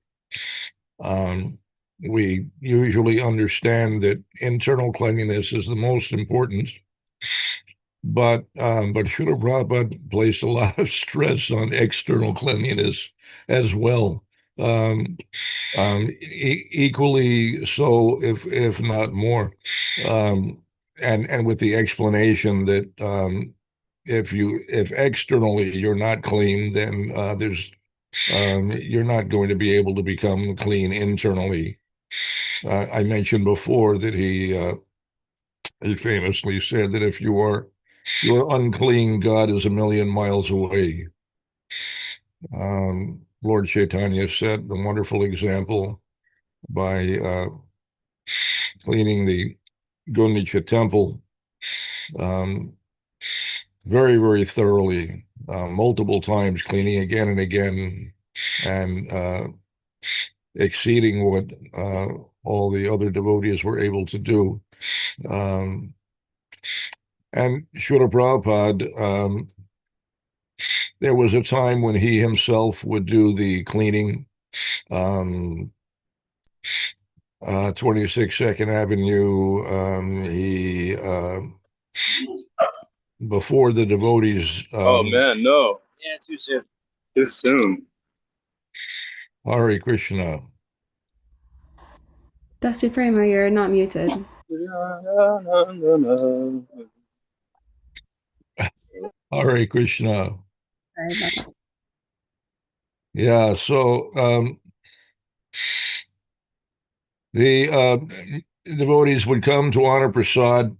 Um, we usually understand that internal cleanliness is the most important, but Srila Prabhupada placed a lot of stress on external cleanliness as well. Um, Equally so, if not more, um, and with the explanation that if externally you're not clean, then you're not going to be able to become clean internally. I mentioned before that he famously said that if you're unclean, God is a million miles away. Lord Chaitanya set a wonderful example by cleaning the Gundicha temple um, very, very thoroughly, multiple times, cleaning again and again, and exceeding what all the other devotees were able to do. Um, and Srila Prabhupada, there was a time when he himself would do the cleaning. Um, 26 Second Avenue, he before the devotees. Oh man, no. Yeah, too soon. Too soon. Hare Krishna. Dusty Prema, you're not muted. Hare Krishna. Sorry about that. Yeah, so the devotees would come to honor prasad.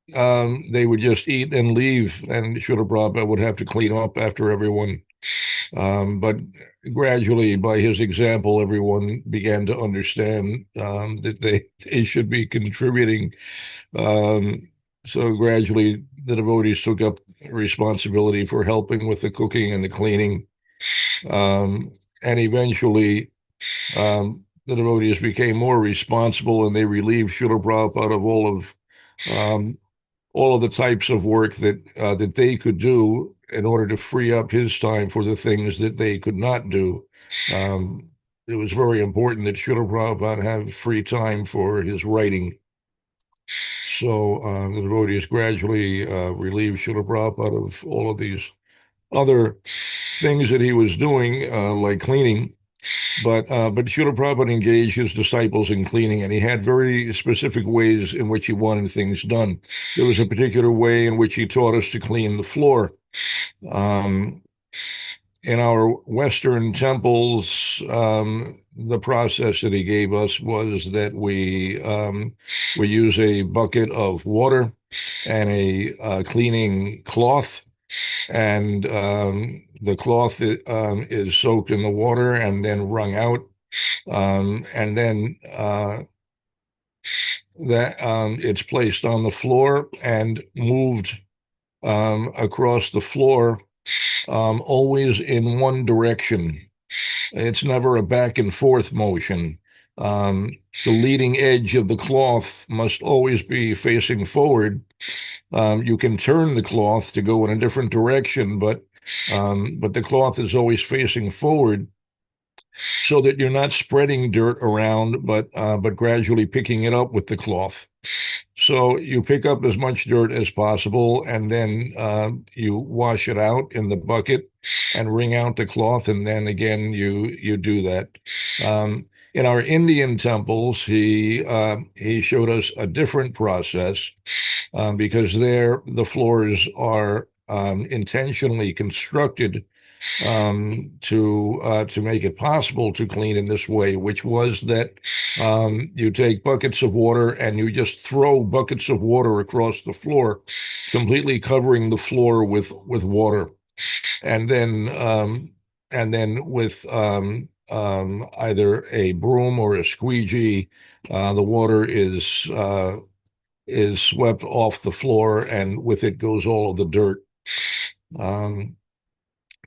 They would just eat and leave, and Srila Prabhupada would have to clean up after everyone. But gradually, by his example, everyone began to understand that they should be contributing. So gradually, the devotees took up responsibility for helping with the cooking and the cleaning. And eventually, the devotees became more responsible, and they relieved Srila Prabhupada of all of the types of work that they could do in order to free up his time for the things that they could not do. It was very important that Srila Prabhupada have free time for his writing. So the devotees gradually relieved Srila Prabhupada of all of these other things that he was doing, like cleaning. But Srila Prabhupada engaged his disciples in cleaning, and he had very specific ways in which he wanted things done. There was a particular way in which he taught us to clean the floor. In our Western temples, the process that he gave us was that we use a bucket of water and a cleaning cloth, and the cloth is soaked in the water and then wrung out, and then it's placed on the floor and moved across the floor, always in one direction. It's never a back and forth motion. The leading edge of the cloth must always be facing forward. You can turn the cloth to go in a different direction, but the cloth is always facing forward, so that you're not spreading dirt around, but gradually picking it up with the cloth. So you pick up as much dirt as possible, and then you wash it out in the bucket and wring out the cloth, and then again you do that. In our Indian temples, he showed us a different process, because there the floors are intentionally constructed to make it possible to clean in this way, which was that you take buckets of water and you just throw buckets of water across the floor, completely covering the floor with water, and then with either a broom or a squeegee, the water is swept off the floor, and with it goes all of the dirt.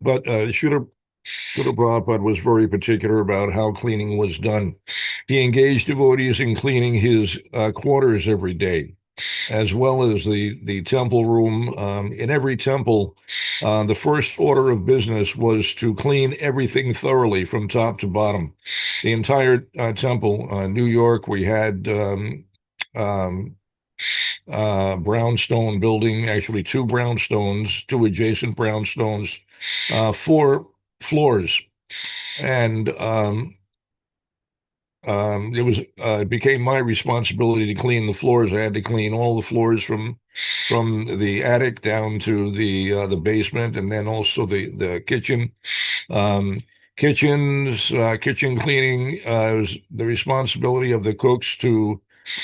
But Srila Prabhupada was very particular about how cleaning was done. He engaged devotees in cleaning his quarters every day, as well as the temple room. In every temple, the first order of business was to clean everything thoroughly from top to bottom. The entire temple, New York, we had brownstone building, actually two brownstones, two adjacent brownstones, 4 floors, and it became my responsibility to clean the floors. I had to clean all the floors from the attic down to the basement, and then also the kitchen. Kitchen cleaning was the responsibility of the cooks. Srila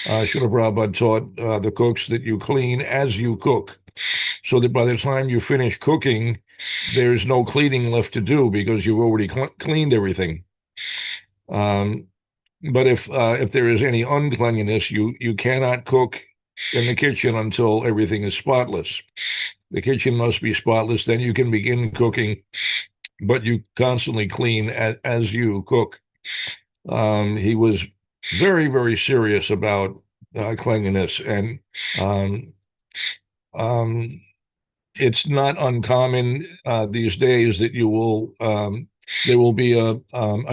Prabhupada taught the cooks that you clean as you cook, so that by the time you finish cooking, there's no cleaning left to do because you've already cleaned everything. But if there is any uncleanliness, you cannot cook in the kitchen until everything is spotless. The kitchen must be spotless, then you can begin cooking, but you constantly clean as you cook. He was very, very serious about cleanliness, and it's not uncommon these days that there will be a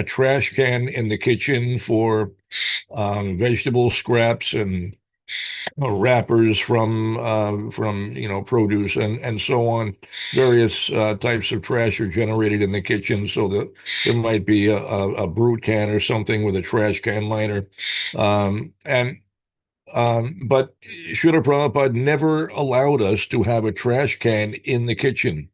trash can in the kitchen for vegetable scraps and wrappers from produce and so on. Various types of trash are generated in the kitchen, so that there might be a brute can or something with a trash can liner, but Srila Prabhupada never allowed us to have a trash can in the kitchen.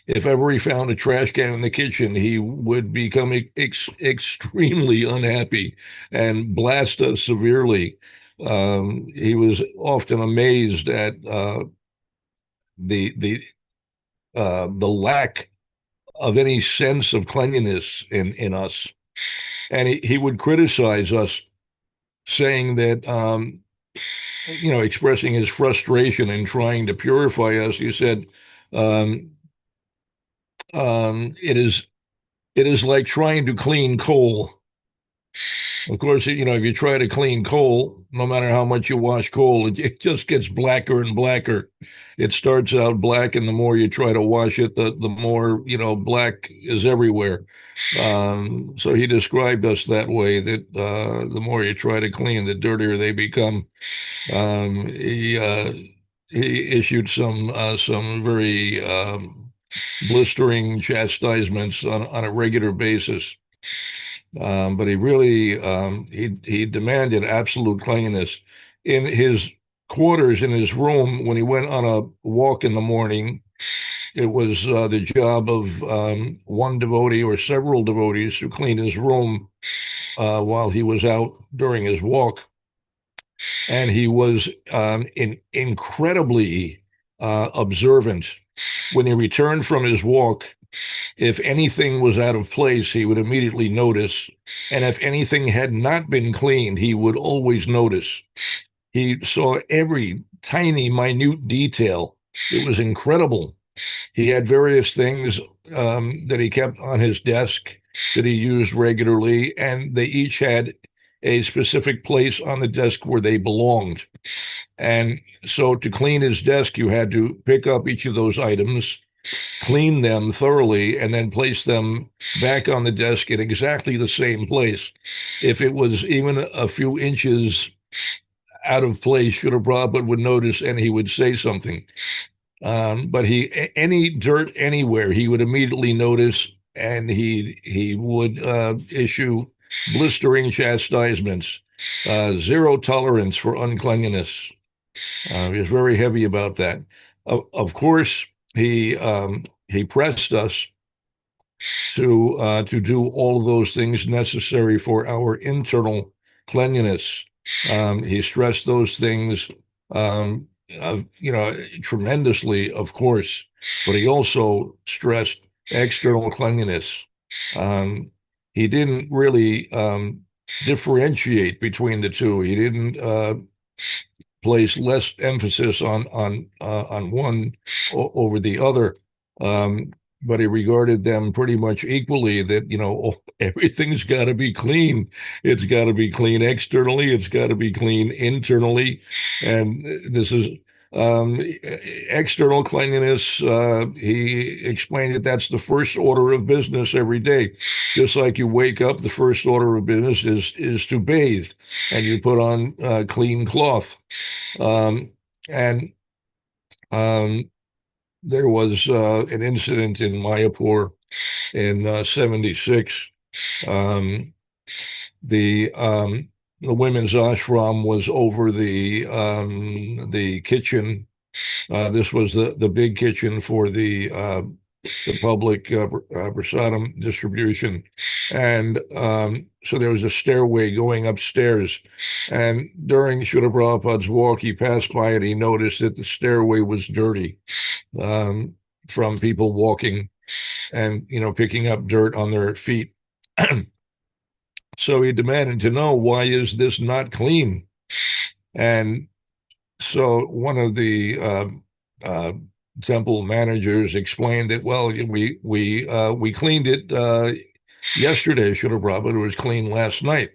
If ever he found a trash can in the kitchen, he would become extremely unhappy and blast us severely. He was often amazed at the lack of any sense of cleanliness in us, and he would criticize us, saying that expressing his frustration in trying to purify us. He said, it is like trying to clean coal. Of course, if you try to clean coal, no matter how much you wash coal, it just gets blacker and blacker. It starts out black, and the more you try to wash it, the more, black is everywhere. So he described us that way, that the more you try to clean, the dirtier they become. He issued some very blistering chastisements on a regular basis. But he really he demanded absolute cleanliness in his quarters, in his room. When he went on a walk in the morning, it was the job of one devotee or several devotees to clean his room while he was out during his walk. And he was incredibly observant when he returned from his walk, if anything was out of place, he would immediately notice. And if anything had not been cleaned, he would always notice. He saw every tiny, minute detail. It was incredible. He had various things that he kept on his desk that he used regularly, and they each had a specific place on the desk where they belonged. And so to clean his desk, you had to pick up each of those items, clean them thoroughly, and then place them back on the desk in exactly the same place. If it was even a few inches out of place, Srila Prabhupada would notice and he would say something. But any dirt anywhere, he would immediately notice, and he would issue blistering chastisements, zero tolerance for uncleanliness. He was very heavy about that. Of course, he pressed us to do all of those things necessary for our internal cleanliness. He stressed those things, tremendously, of course, but he also stressed external cleanliness. He didn't really differentiate between the two. He didn't place less emphasis on one over the other. But he regarded them pretty much equally, that, everything's got to be clean. It's got to be clean externally. It's got to be clean internally. And this is external cleanliness. He explained that that's the first order of business every day. Just like you wake up, the first order of business is to bathe, and you put on clean cloth. And there was an incident in Mayapur in '76. The women's ashram was over the kitchen. This was the big kitchen for the public prasadam distribution, and so there was a stairway going upstairs. And during Srila Prabhupada's walk, he passed by and he noticed that the stairway was dirty from people walking and picking up dirt on their feet. So he demanded to know, why is this not clean? And so one of the temple managers explained that, well, we cleaned it yesterday. Srila Prabhupada, was clean last night.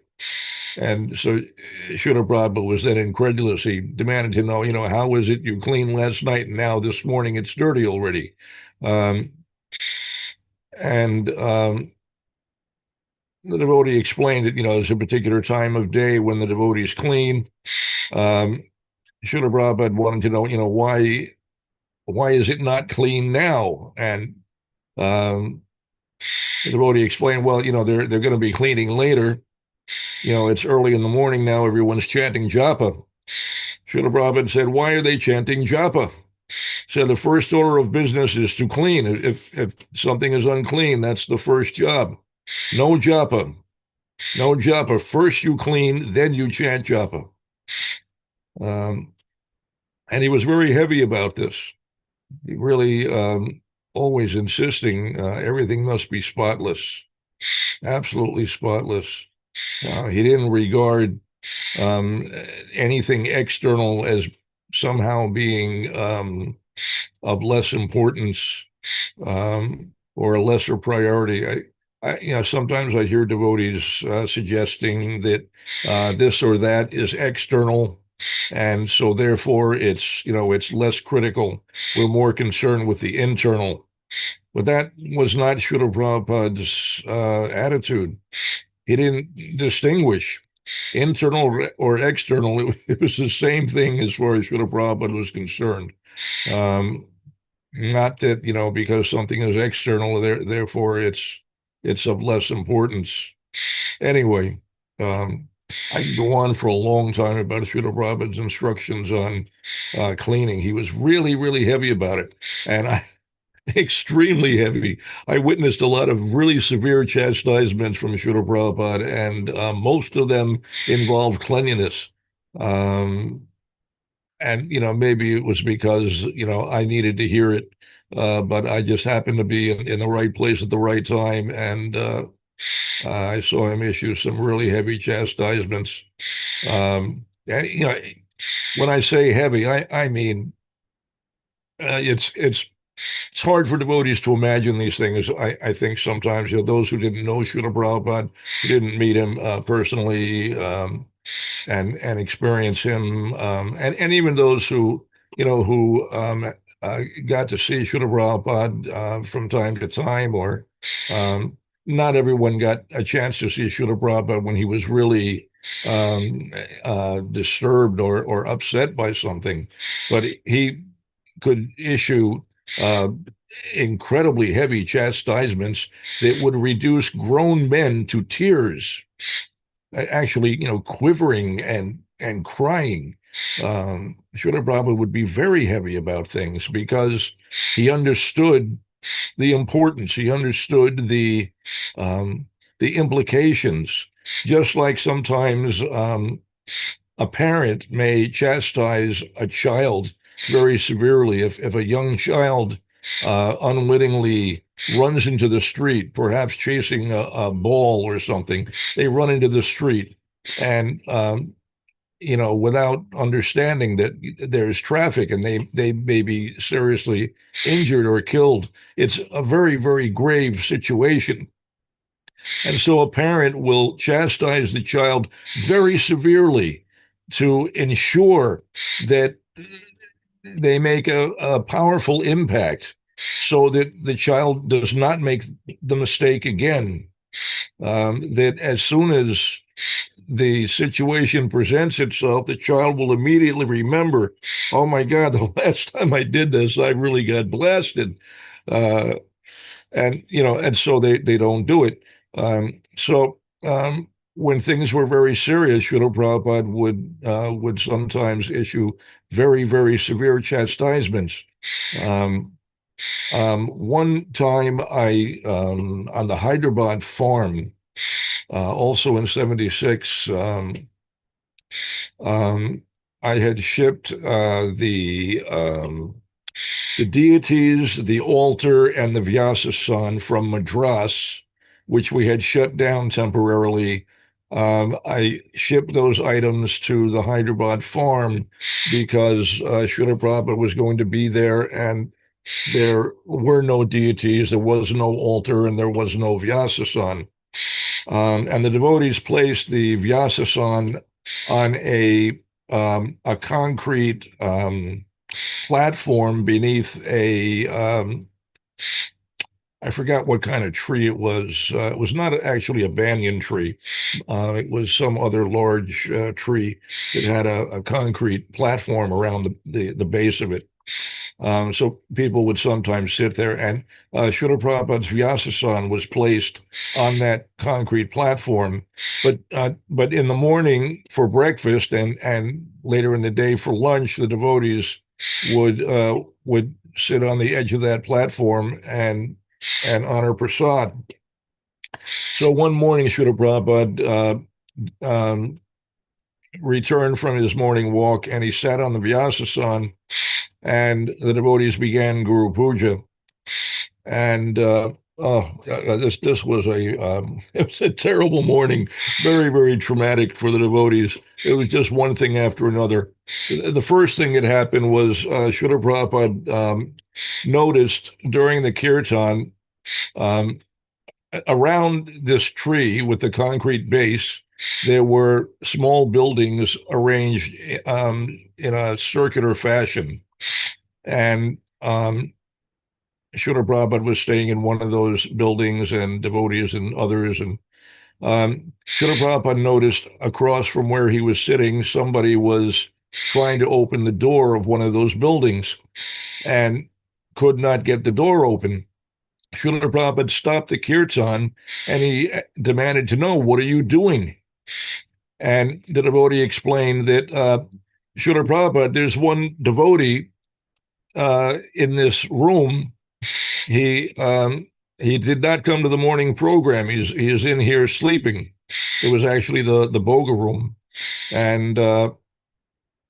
And so Srila Prabhupada was then incredulous. He demanded to know, how is it you cleaned last night and now this morning it's dirty already? The devotee explained that, there's a particular time of day when the devotee is clean. Srila Prabhupada wanted to know, why is it not clean now? And the devotee explained, well, they're going to be cleaning later. It's early in the morning now. Everyone's chanting japa. Srila Prabhupada said, why are they chanting japa? So the first order of business is to clean. If something is unclean, that's the first job. No japa. No japa. First you clean, then you chant japa. And he was very heavy about this. He really always insisting everything must be spotless, absolutely spotless. He didn't regard anything external as somehow being of less importance or a lesser priority. Sometimes I hear devotees suggesting that this or that is external, and so therefore it's less critical. We're more concerned with the internal. But that was not Srila Prabhupada's attitude. He didn't distinguish internal or external. It was the same thing as far as Srila Prabhupada was concerned. Not that, because something is external, therefore it's of less importance. Anyway, I could go on for a long time about Srila Prabhupada's instructions on cleaning. He was really, really heavy about it, and extremely heavy. I witnessed a lot of really severe chastisements from Srila Prabhupada, and most of them involved cleanliness. And maybe it was because I needed to hear it but I just happened to be in the right place at the right time, and I saw him issue some really heavy chastisements. And when I say heavy, I mean it's hard for devotees to imagine these things. I think sometimes, those who didn't know Srila Prabhupada, who didn't meet him personally, and experience him, and even those who got to see Srila Prabhupada from time to time, or um, not everyone got a chance to see Srila Prabhupada when he was really disturbed or upset by something, but he could issue uh, incredibly heavy chastisements that would reduce grown men to tears, actually, quivering and crying. Srila Prabhupada would be very heavy about things because he understood the importance. He understood the implications. Just like sometimes a parent may chastise a child very severely. If a young child unwittingly runs into the street, perhaps chasing a ball or something, they run into the street, and without understanding that there's traffic, and they may be seriously injured or killed. It's a very, very grave situation. And so a parent will chastise the child very severely to ensure that they make a powerful impact so that the child does not make the mistake again. That as soon as the situation presents itself, the child will immediately remember, oh my God, the last time I did this, I really got blasted. Uh, and so they don't do it. When things were very serious, Srila Prabhupada would sometimes issue very, very severe chastisements. One time, on the Hyderabad farm, also in '76, I had shipped the deities, the altar, and the Vyasasan from Madras, which we had shut down temporarily. I shipped those items to the Hyderabad farm because Srila Prabhupada was going to be there, and there were no deities, there was no altar, and there was no Vyasasan. And the devotees placed the Vyasasan on a concrete platform beneath I forgot what kind of tree it was. It was not actually a banyan tree. It was some other large tree that had a concrete platform around the base of it. So people would sometimes sit there, and Srila Prabhupada's Vyasasan was placed on that concrete platform. But in the morning for breakfast, and later in the day for lunch, the devotees would sit on the edge of that platform and honor prasad. So one morning, Srila Prabhupada returned from his morning walk, and he sat on the Vyasasan, and the devotees began Guru Puja. And this was it was a terrible morning, very, very traumatic for the devotees. It was just one thing after another. The first thing that happened was Srila Prabhupada noticed during the kirtan, um, around this tree with the concrete base, there were small buildings arranged in a circular fashion. And Srila Prabhupada was staying in one of those buildings, and devotees and others. And Srila Prabhupada noticed across from where he was sitting, somebody was trying to open the door of one of those buildings and could not get the door open. Srila Prabhupada stopped the kirtan, and he demanded to know, what are you doing? And the devotee explained that, Srila Prabhupada, there's one devotee in this room. He did not come to the morning program. He is in here sleeping. It was actually the Boga room. And Srila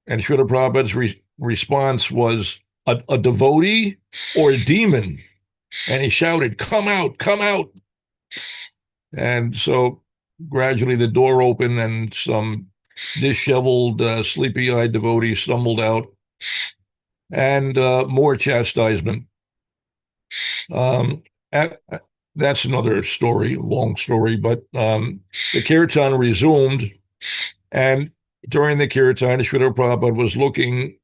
Prabhupada's response was, a devotee or a demon? And he shouted, "Come out, come out." And so gradually the door opened and some disheveled, sleepy-eyed devotee stumbled out, and more chastisement. Um, that's another story, long story, but the kirtan resumed, and during the kirtan, Srila Prabhupada was looking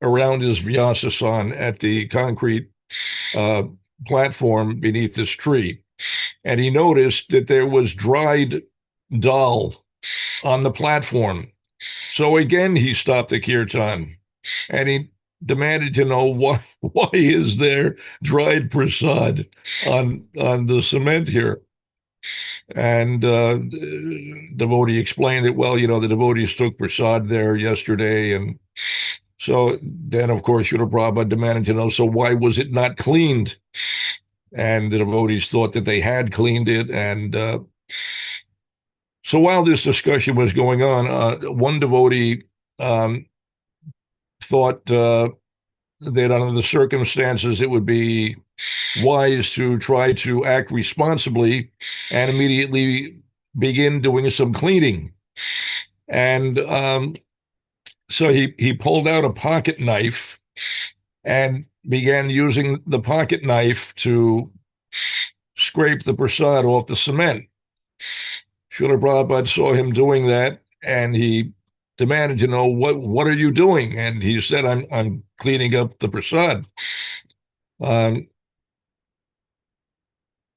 around his Vyasasan at the concrete platform beneath this tree, and he noticed that there was dried dal on the platform. So again, he stopped the kirtan, and he demanded to know why is there dried prasad on the cement here. And devotee explained that, well, the devotees took prasad there yesterday, and so then, of course, Srila Prabhupada demanded to know, so why was it not cleaned? And the devotees thought that they had cleaned it. And so while this discussion was going on, one devotee thought that under the circumstances, it would be wise to try to act responsibly and immediately begin doing some cleaning. And so he pulled out a pocket knife and began using the pocket knife to scrape the prasad off the cement. Srila Prabhupada saw him doing that, and he demanded to know, what are you doing? And he said, I'm cleaning up the prasad.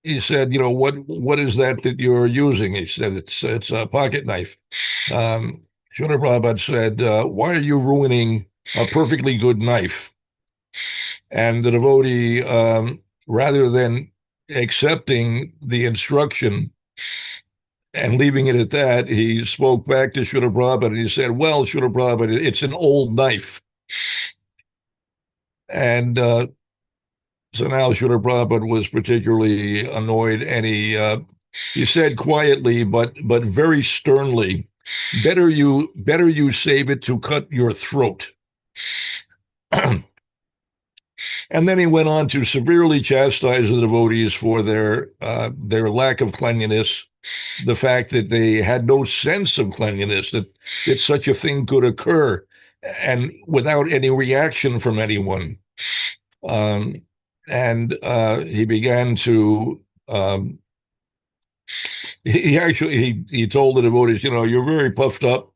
He said, what is that you're using? He said, it's a pocket knife. Srila Prabhupada said, why are you ruining a perfectly good knife? And the devotee, rather than accepting the instruction and leaving it at that, he spoke back to Srila Prabhupada and he said, well, Srila Prabhupada, it's an old knife. And so now Srila Prabhupada was particularly annoyed, and he said quietly, but very sternly, better you save it to cut your throat. And then he went on to severely chastise the devotees for their lack of cleanliness, the fact that they had no sense of cleanliness, that such a thing could occur, and without any reaction from anyone. And he began to he told the devotees, you're very puffed up.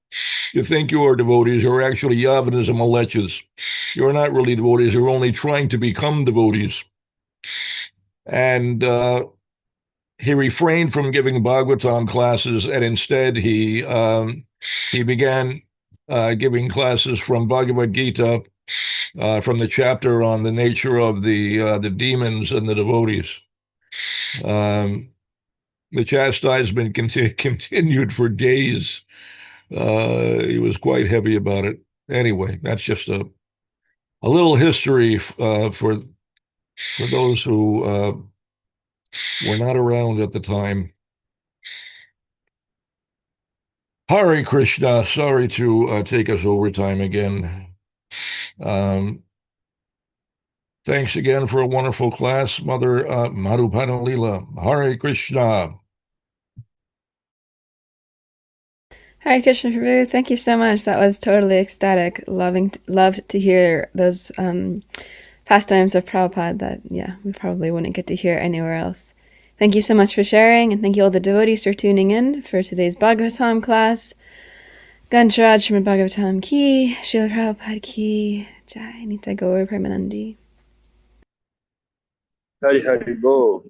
You think you are devotees, you're actually Yavanas and Malechas. You're not really devotees, you're only trying to become devotees. And he refrained from giving Bhagavatam classes, and instead he began giving classes from Bhagavad Gita, from the chapter on the nature of the demons and the devotees. The chastisement continued for days. He was quite heavy about it. Anyway, that's just a little history for those who were not around at the time. Hare Krishna. Sorry to take us over time again. Thanks again for a wonderful class, Mother Madhupana Leela. Hare Krishna. Hare Krishna Prabhu, thank you so much. That was totally ecstatic. Loved to hear those pastimes of Prabhupada that, we probably wouldn't get to hear anywhere else. Thank you so much for sharing, and thank you all the devotees for tuning in for today's Bhagavatam class. Gancharaj Srimad Bhagavatam ki, Srila Prabhupada ki, Jai Nitya Gaur Premanandi. Hari Hari Bo.